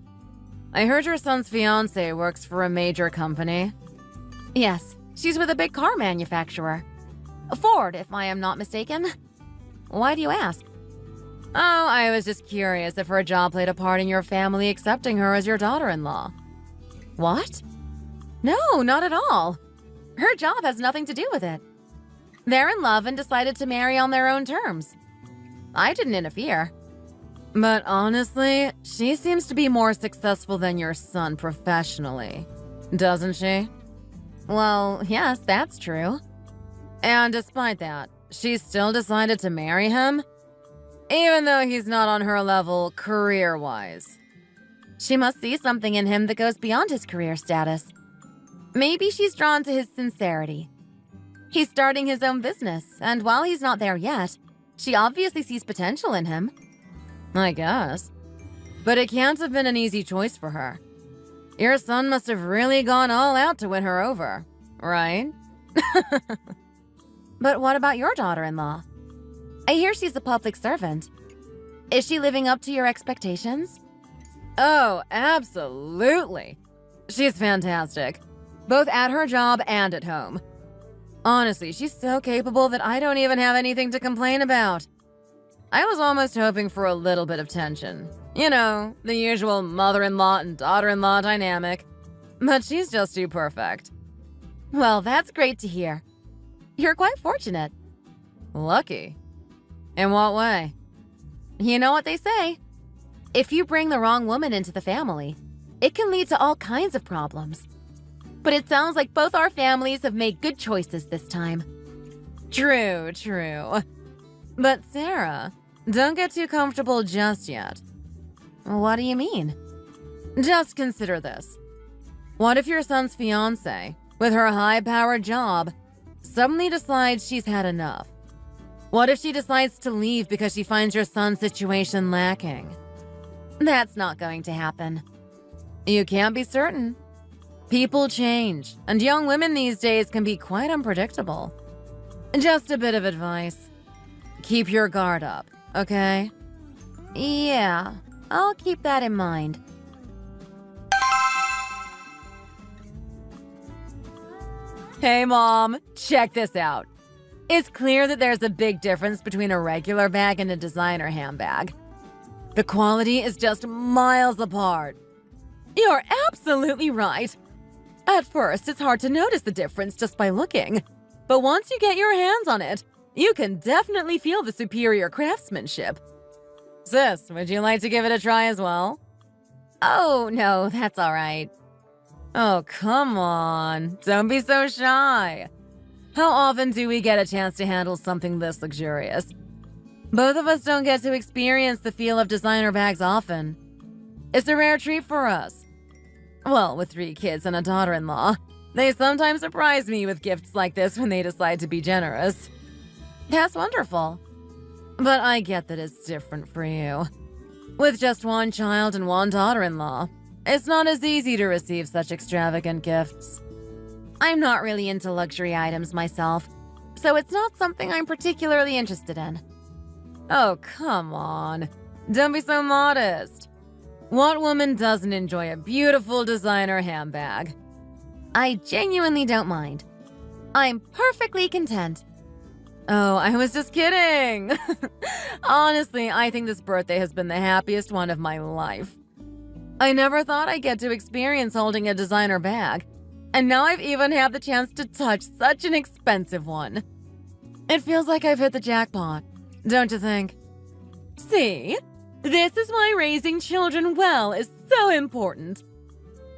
I heard your son's fiance works for a major company. Yes, she's with a big car manufacturer. Ford, if I am not mistaken. Why do you ask? Oh, I was just curious if her job played a part in your family accepting her as your daughter-in-law. What? No, not at all. Her job has nothing to do with it. They're in love and decided to marry on their own terms. I didn't interfere. But honestly, she seems to be more successful than your son professionally, doesn't she? Well, yes, that's true. And despite that, she still decided to marry him? Even though he's not on her level career-wise. She must see something in him that goes beyond his career status. Maybe she's drawn to his sincerity. He's starting his own business, and while he's not there yet, she obviously sees potential in him. I guess. But it can't have been an easy choice for her. Your son must have really gone all out to win her over, right? But what about your daughter-in-law? I hear she's a public servant. Is she living up to your expectations? Oh, absolutely. She's fantastic, both at her job and at home. Honestly, she's so capable that I don't even have anything to complain about. I was almost hoping for a little bit of tension. You know, the usual mother-in-law and daughter-in-law dynamic. But she's just too perfect. Well, that's great to hear. You're quite fortunate. Lucky? In what way? You know what they say. If you bring the wrong woman into the family, it can lead to all kinds of problems. But it sounds like both our families have made good choices this time. True. But Sarah, don't get too comfortable just yet. What do you mean? Just consider this. What if your son's fiancé, with her high-powered job, suddenly decides she's had enough? What if she decides to leave because she finds your son's situation lacking? That's not going to happen. You can't be certain. People change, and young women these days can be quite unpredictable. Just a bit of advice. Keep your guard up, okay? Yeah, I'll keep that in mind. Hey, Mom, check this out. It's clear that there's a big difference between a regular bag and a designer handbag. The quality is just miles apart. You're absolutely right. At first, it's hard to notice the difference just by looking. But once you get your hands on it, you can definitely feel the superior craftsmanship. Sis, would you like to give it a try as well? Oh, no, that's all right. Oh, come on. Don't be so shy. How often do we get a chance to handle something this luxurious? Both of us don't get to experience the feel of designer bags often. It's a rare treat for us. Well, with 3 kids and a daughter-in-law, They sometimes surprise me with gifts like this when they decide to be generous. That's wonderful. But I get that it's different for you. With just one child and one daughter-in-law, it's not as easy to receive such extravagant gifts. I'm not really into luxury items myself, so it's not something I'm particularly interested in. Oh, come on. Don't be so modest. What woman doesn't enjoy a beautiful designer handbag? I genuinely don't mind. I'm perfectly content. Oh, I was just kidding. Honestly, I think this birthday has been the happiest one of my life. I never thought I'd get to experience holding a designer bag, and now I've even had the chance to touch such an expensive one. It feels like I've hit the jackpot, don't you think? See? This is why raising children well is so important.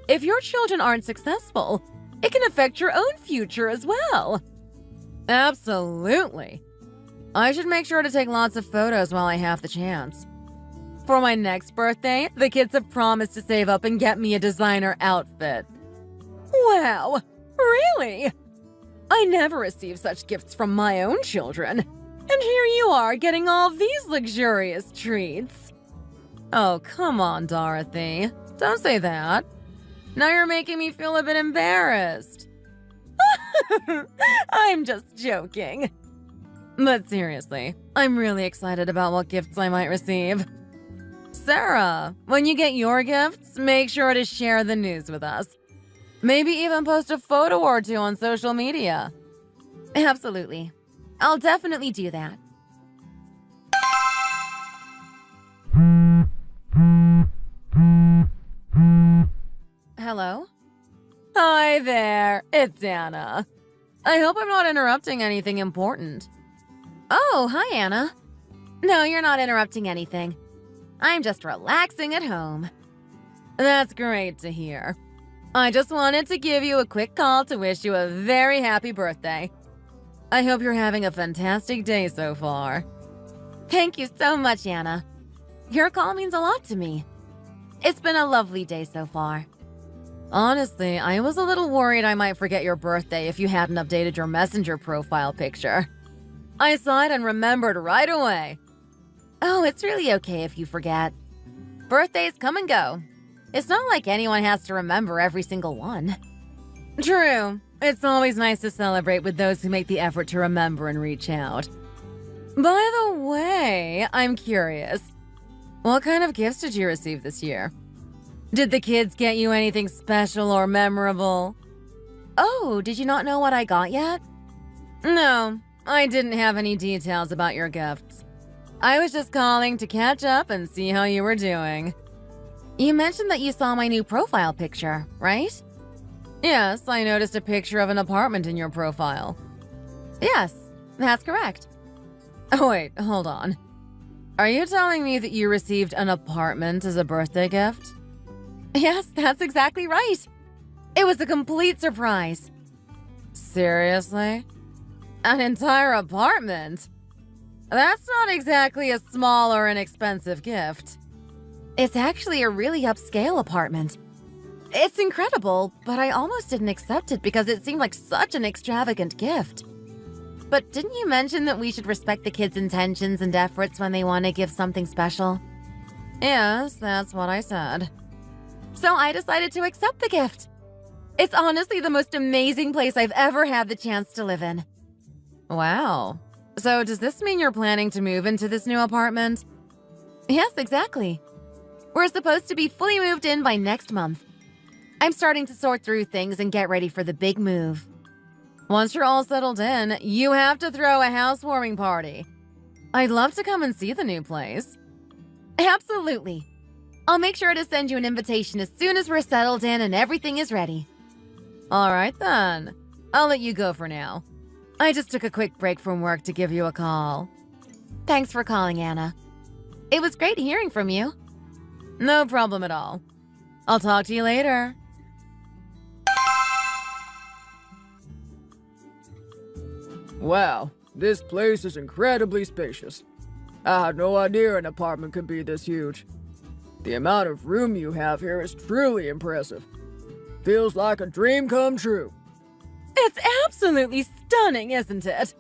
If your children aren't successful, it can affect your own future as well. Absolutely. I should make sure to take lots of photos while I have the chance. For my next birthday, the kids have promised to save up and get me a designer outfit. Wow, really? I never receive such gifts from my own children. And here you are getting all these luxurious treats. Oh, come on, Dorothy. Don't say that. Now you're making me feel a bit embarrassed. I'm just joking. But seriously, I'm really excited about what gifts I might receive. Sarah, when you get your gifts, make sure to share the news with us. Maybe even post a photo or two on social media. Absolutely. I'll definitely do that. Hello? Hi there, it's Anna. I hope I'm not interrupting anything important. Oh, hi, Anna. No, you're not interrupting anything. I'm just relaxing at home. That's great to hear. I just wanted to give you a quick call to wish you a very happy birthday. I hope you're having a fantastic day so far. Thank you so much, Anna. Your call means a lot to me. It's been a lovely day so far. Honestly, I was a little worried I might forget your birthday if you hadn't updated your Messenger profile picture. I saw it and remembered right away. Oh, it's really okay if you forget. Birthdays come and go. It's not like anyone has to remember every single one. True. It's always nice to celebrate with those who make the effort to remember and reach out. By the way, I'm curious. What kind of gifts did you receive this year? Did the kids get you anything special or memorable? Oh, did you not know what I got yet? No, I didn't have any details about your gifts. I was just calling to catch up and see how you were doing. You mentioned that you saw my new profile picture, right? Yes, I noticed a picture of an apartment in your profile. Yes, that's correct. Oh, wait, hold on. Are you telling me that you received an apartment as a birthday gift? Yes, that's exactly right. It was a complete surprise. Seriously? An entire apartment? That's not exactly a small or inexpensive gift. It's actually a really upscale apartment. It's incredible, but I almost didn't accept it because it seemed like such an extravagant gift. But didn't you mention that we should respect the kids' intentions and efforts when they want to give something special? Yes, that's what I said. So I decided to accept the gift. It's honestly the most amazing place I've ever had the chance to live in. Wow. So does this mean you're planning to move into this new apartment? Yes, exactly. We're supposed to be fully moved in by next month. I'm starting to sort through things and get ready for the big move. Once you're all settled in, you have to throw a housewarming party. I'd love to come and see the new place. Absolutely. I'll make sure to send you an invitation as soon as we're settled in and everything is ready. All right then. I'll let you go for now. I just took a quick break from work to give you a call. Thanks for calling, Anna. It was great hearing from you. No problem at all. I'll talk to you later. Wow, this place is incredibly spacious. I had no idea an apartment could be this huge. The amount of room you have here is truly impressive. Feels like a dream come true. It's absolutely stunning, isn't it?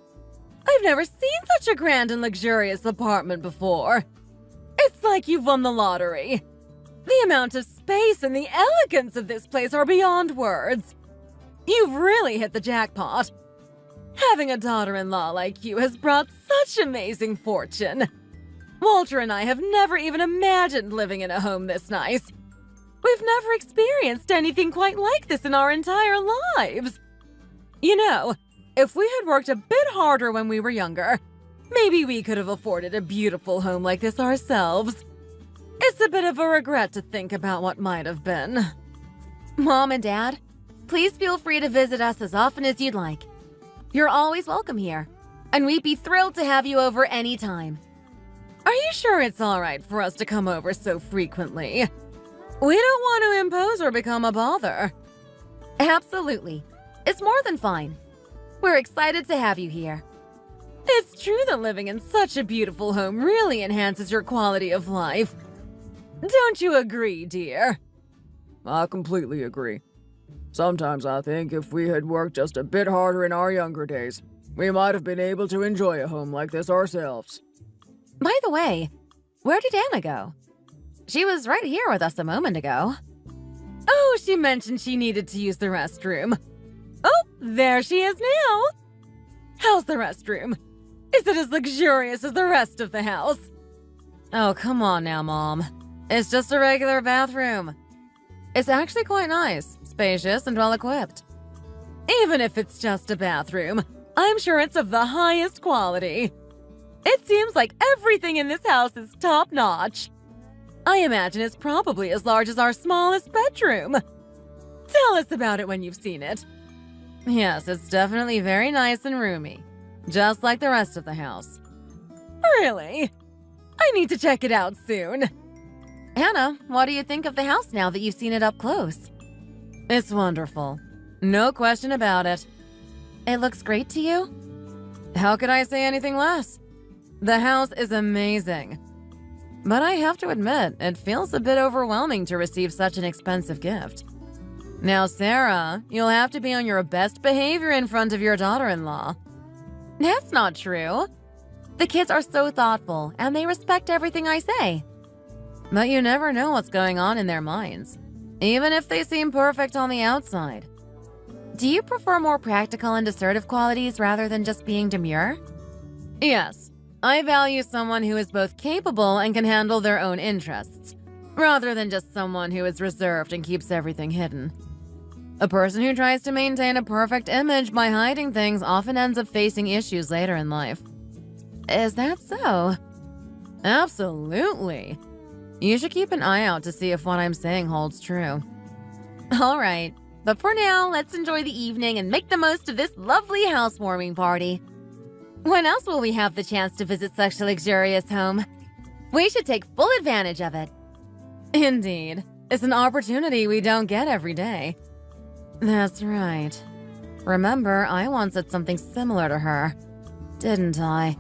I've never seen such a grand and luxurious apartment before. It's like you've won the lottery. The amount of space and the elegance of this place are beyond words. You've really hit the jackpot. Having a daughter-in-law like you has brought such amazing fortune. Walter and I have never even imagined living in a home this nice. We've never experienced anything quite like this in our entire lives. You know, if we had worked a bit harder when we were younger, maybe we could have afforded a beautiful home like this ourselves. It's a bit of a regret to think about what might have been. Mom and Dad, please feel free to visit us as often as you'd like. You're always welcome here, and we'd be thrilled to have you over anytime. Are you sure it's all right for us to come over so frequently? We don't want to impose or become a bother. Absolutely. It's more than fine. We're excited to have you here. It's true that living in such a beautiful home really enhances your quality of life. Don't you agree, dear? I completely agree. Sometimes I think if we had worked just a bit harder in our younger days, we might have been able to enjoy a home like this ourselves. By the way, where did Anna go? She was right here with us a moment ago. Oh, she mentioned she needed to use the restroom. Oh, there she is now. How's the restroom? Is it as luxurious as the rest of the house? Oh, come on now, Mom. It's just a regular bathroom. It's actually quite nice, spacious, and well-equipped. Even if it's just a bathroom, I'm sure it's of the highest quality. It seems like everything in this house is top-notch. I imagine it's probably as large as our smallest bedroom. Tell us about it when you've seen it. Yes, it's definitely very nice and roomy, just like the rest of the house. Really? I need to check it out soon. Anna, what do you think of the house now that you've seen it up close? It's wonderful. No question about it. It looks great to you? How could I say anything less? The house is amazing. But I have to admit, it feels a bit overwhelming to receive such an expensive gift. Now, Sarah, you'll have to be on your best behavior in front of your daughter-in-law. That's not true. The kids are so thoughtful, and they respect everything I say. But you never know what's going on in their minds, even if they seem perfect on the outside. Do you prefer more practical and assertive qualities rather than just being demure? Yes, I value someone who is both capable and can handle their own interests, rather than just someone who is reserved and keeps everything hidden. A person who tries to maintain a perfect image by hiding things often ends up facing issues later in life. Is that so? Absolutely. You should keep an eye out to see if what I'm saying holds true. All right, but for now, let's enjoy the evening and make the most of this lovely housewarming party. When else will we have the chance to visit such a luxurious home? We should take full advantage of it. Indeed. It's an opportunity we don't get every day. That's right. Remember, I once said something similar to her, didn't I?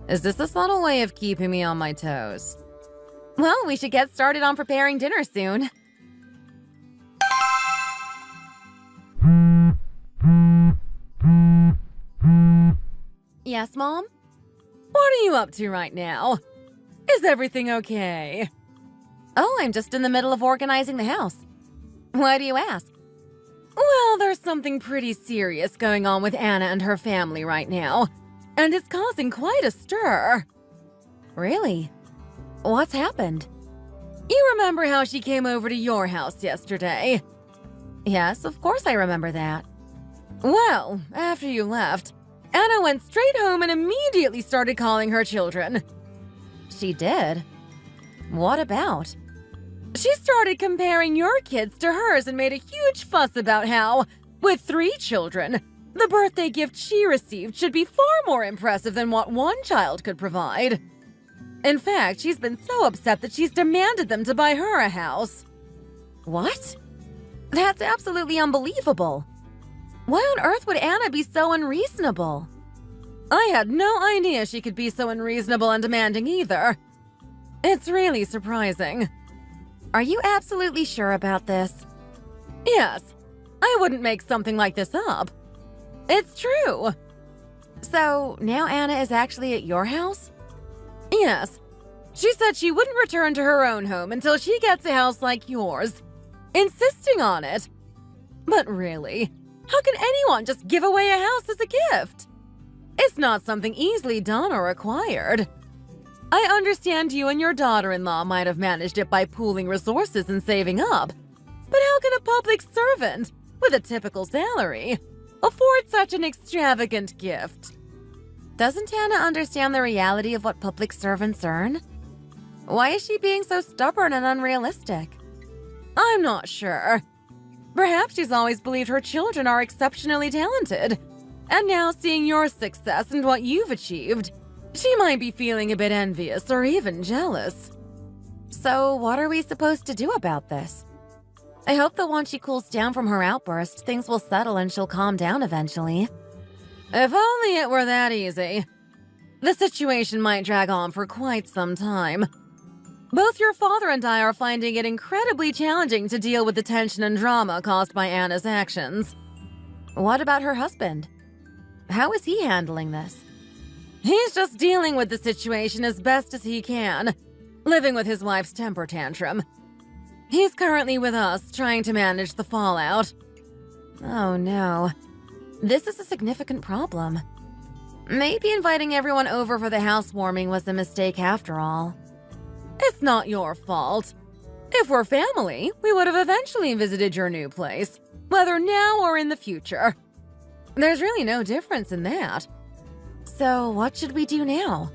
Is this a subtle way of keeping me on my toes? Well, we should get started on preparing dinner soon. Yes, Mom? What are you up to right now? Is everything okay? Oh, I'm just in the middle of organizing the house. Why do you ask? Well, there's something pretty serious going on with Anna and her family right now, and it's causing quite a stir. Really? What's happened? You remember how she came over to your house yesterday? Yes, of course I remember that. Well, after you left, Anna went straight home and immediately started calling her children. She did? What about? She started comparing your kids to hers and made a huge fuss about how, with 3 children, the birthday gift she received should be far more impressive than what one child could provide. In fact, she's been so upset that she's demanded them to buy her a house. What? That's absolutely unbelievable. Why on earth would Anna be so unreasonable? I had no idea she could be so unreasonable and demanding either. It's really surprising. Are you absolutely sure about this? Yes. I wouldn't make something like this up. It's true. So now Anna is actually at your house? Yes. She said she wouldn't return to her own home until she gets a house like yours, insisting on it. But really, how can anyone just give away a house as a gift? It's not something easily done or acquired. I understand you and your daughter-in-law might have managed it by pooling resources and saving up, but how can a public servant, with a typical salary, afford such an extravagant gift? Doesn't Anna understand the reality of what public servants earn? Why is she being so stubborn and unrealistic? I'm not sure. Perhaps she's always believed her children are exceptionally talented, and now seeing your success and what you've achieved, she might be feeling a bit envious or even jealous. So what are we supposed to do about this? I hope that once she cools down from her outburst, things will settle and she'll calm down eventually. If only it were that easy. The situation might drag on for quite some time. Both your father and I are finding it incredibly challenging to deal with the tension and drama caused by Anna's actions. What about her husband? How is he handling this? He's just dealing with the situation as best as he can, living with his wife's temper tantrum. He's currently with us, trying to manage the fallout. Oh no. This is a significant problem. Maybe inviting everyone over for the housewarming was a mistake after all. It's not your fault. If we're family, we would have eventually visited your new place, whether now or in the future. There's really no difference in that. So what should we do now?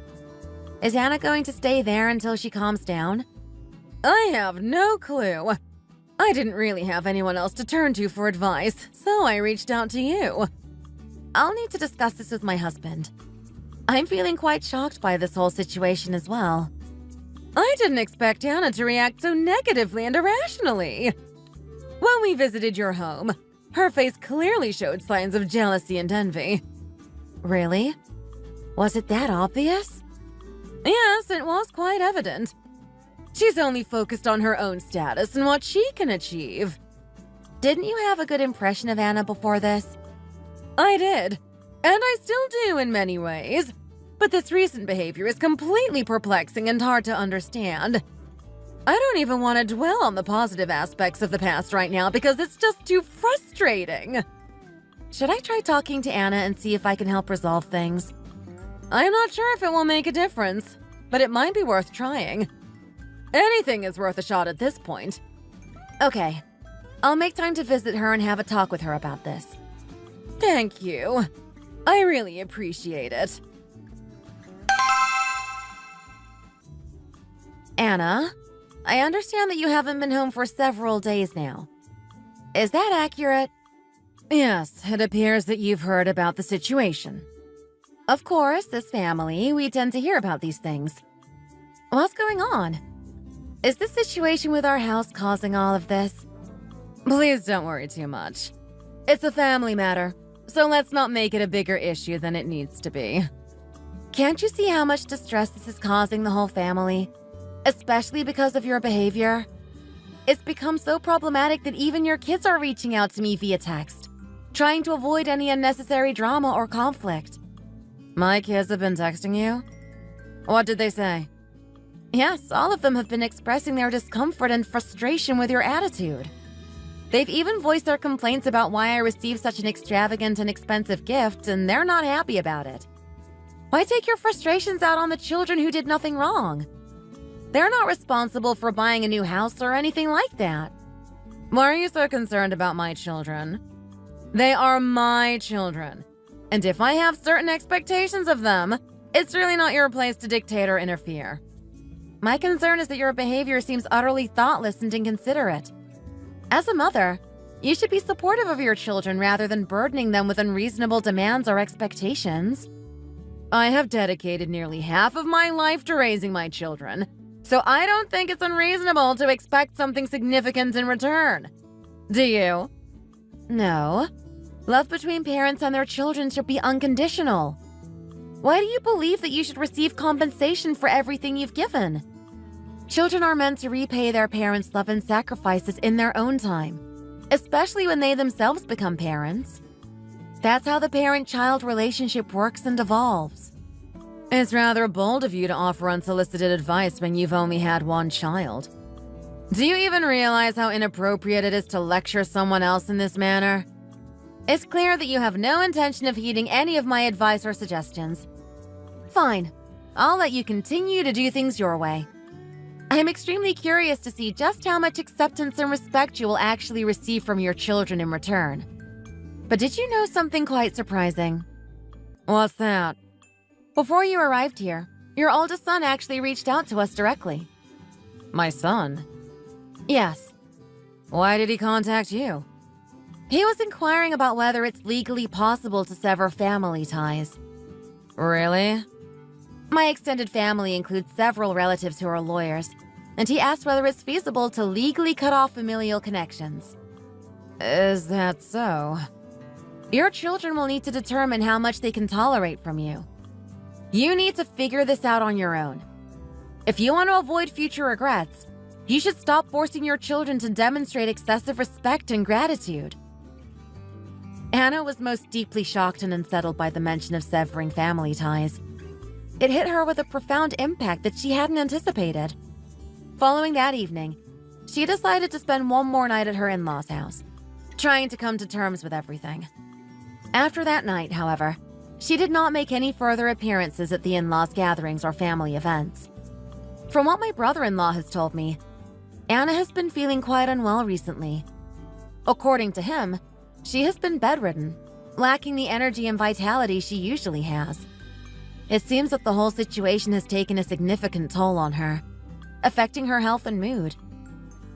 Is Anna going to stay there until she calms down? I have no clue. I didn't really have anyone else to turn to for advice, so I reached out to you. I'll need to discuss this with my husband. I'm feeling quite shocked by this whole situation as well. I didn't expect Anna to react so negatively and irrationally. When we visited your home, her face clearly showed signs of jealousy and envy. Really? Was it that obvious? Yes, it was quite evident. She's only focused on her own status and what she can achieve. Didn't you have a good impression of Anna before this? I did, and I still do in many ways. But this recent behavior is completely perplexing and hard to understand. I don't even want to dwell on the positive aspects of the past right now because it's just too frustrating. Should I try talking to Anna and see if I can help resolve things? I'm not sure if it will make a difference, but it might be worth trying. Anything is worth a shot at this point. Okay, I'll make time to visit her and have a talk with her about this. Thank you. I really appreciate it. Anna, I understand that you haven't been home for several days now. Is that accurate? Yes, it appears that you've heard about the situation. Of course, as family, we tend to hear about these things. What's going on? Is the situation with our house causing all of this? Please don't worry too much. It's a family matter, so let's not make it a bigger issue than it needs to be. Can't you see how much distress this is causing the whole family? Especially because of your behavior? It's become so problematic that even your kids are reaching out to me via text, trying to avoid any unnecessary drama or conflict. My kids have been texting you? What did they say? Yes, all of them have been expressing their discomfort and frustration with your attitude. They've even voiced their complaints about why I received such an extravagant and expensive gift, and they're not happy about it. Why take your frustrations out on the children who did nothing wrong? They're not responsible for buying a new house or anything like that. Why are you so concerned about my children? They are my children. And if I have certain expectations of them, it's really not your place to dictate or interfere. My concern is that your behavior seems utterly thoughtless and inconsiderate. As a mother, you should be supportive of your children rather than burdening them with unreasonable demands or expectations. I have dedicated nearly half of my life to raising my children, so I don't think it's unreasonable to expect something significant in return. Do you? No. Love between parents and their children should be unconditional. Why do you believe that you should receive compensation for everything you've given? Children are meant to repay their parents' love and sacrifices in their own time, especially when they themselves become parents. That's how the parent-child relationship works and evolves. It's rather bold of you to offer unsolicited advice when you've only had one child. Do you even realize how inappropriate it is to lecture someone else in this manner? It's clear that you have no intention of heeding any of my advice or suggestions. Fine. I'll let you continue to do things your way. I'm extremely curious to see just how much acceptance and respect you will actually receive from your children in return. But did you know something quite surprising? What's that? Before you arrived here, your oldest son actually reached out to us directly. My son? Yes. Why did he contact you? He was inquiring about whether it's legally possible to sever family ties. Really? My extended family includes several relatives who are lawyers, and he asked whether it's feasible to legally cut off familial connections. Is that so? Your children will need to determine how much they can tolerate from you. You need to figure this out on your own. If you want to avoid future regrets, you should stop forcing your children to demonstrate excessive respect and gratitude. Anna was most deeply shocked and unsettled by the mention of severing family ties. It hit her with a profound impact that she hadn't anticipated. Following that evening, she decided to spend one more night at her in-laws' house, trying to come to terms with everything. After that night, however, she did not make any further appearances at the in-laws' gatherings or family events. From what my brother-in-law has told me, Anna has been feeling quite unwell recently. According to him, she has been bedridden, lacking the energy and vitality she usually has. It seems that the whole situation has taken a significant toll on her, affecting her health and mood.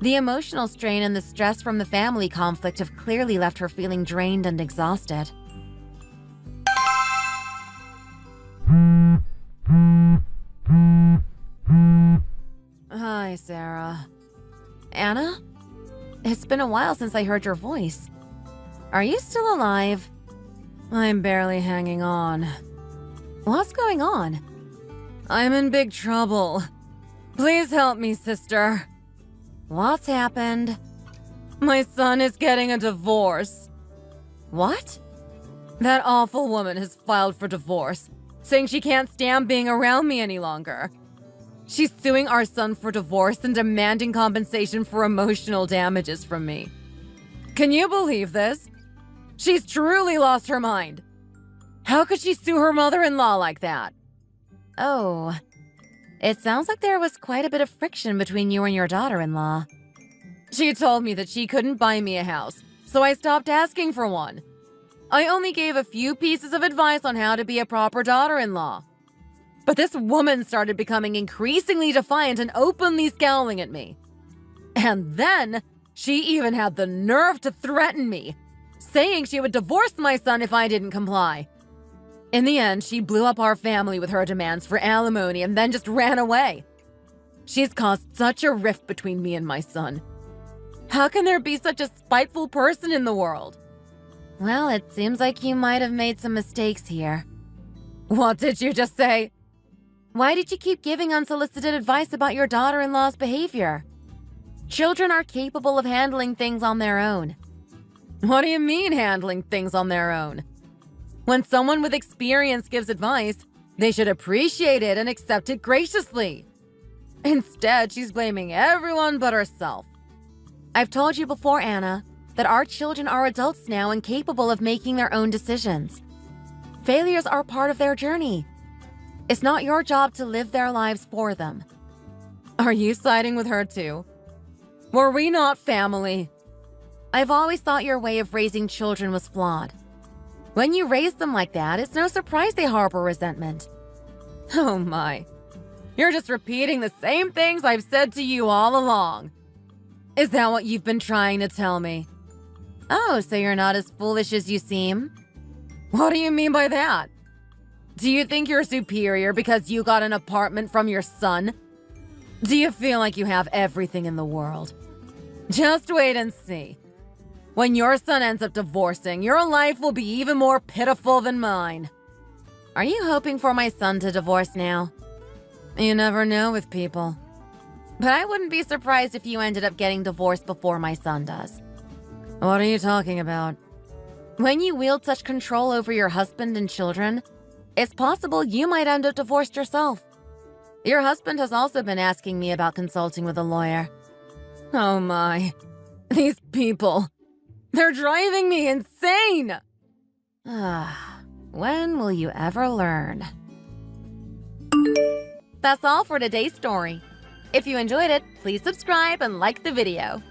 The emotional strain and the stress from the family conflict have clearly left her feeling drained and exhausted. Hi, Sarah. Anna? It's been a while since I heard your voice. Are you still alive? I'm barely hanging on. What's going on? I'm in big trouble. Please help me, sister. What's happened? My son is getting a divorce. What? That awful woman has filed for divorce, saying she can't stand being around me any longer. She's suing our son for divorce and demanding compensation for emotional damages from me. Can you believe this? She's truly lost her mind. How could she sue her mother-in-law like that? Oh, it sounds like there was quite a bit of friction between you and your daughter-in-law. She told me that she couldn't buy me a house, so I stopped asking for one. I only gave a few pieces of advice on how to be a proper daughter-in-law. But this woman started becoming increasingly defiant and openly scowling at me. And then, she even had the nerve to threaten me, saying she would divorce my son if I didn't comply. In the end, she blew up our family with her demands for alimony and then just ran away. She's caused such a rift between me and my son. How can there be such a spiteful person in the world? Well, it seems like you might have made some mistakes here. What did you just say? Why did you keep giving unsolicited advice about your daughter-in-law's behavior? Children are capable of handling things on their own. What do you mean, handling things on their own? When someone with experience gives advice, they should appreciate it and accept it graciously. Instead, she's blaming everyone but herself. I've told you before, Anna, that our children are adults now and capable of making their own decisions. Failures are part of their journey. It's not your job to live their lives for them. Are you siding with her too? Were we not family? I've always thought your way of raising children was flawed. When you raise them like that, it's no surprise they harbor resentment. Oh my. You're just repeating the same things I've said to you all along. Is that what you've been trying to tell me? Oh, so you're not as foolish as you seem? What do you mean by that? Do you think you're superior because you got an apartment from your son? Do you feel like you have everything in the world? Just wait and see. When your son ends up divorcing, your life will be even more pitiful than mine. Are you hoping for my son to divorce now? You never know with people. But I wouldn't be surprised if you ended up getting divorced before my son does. What are you talking about? When you wield such control over your husband and children, it's possible you might end up divorced yourself. Your husband has also been asking me about consulting with a lawyer. Oh my. These people. They're driving me insane! When will you ever learn? That's all for today's story. If you enjoyed it, please subscribe and like the video.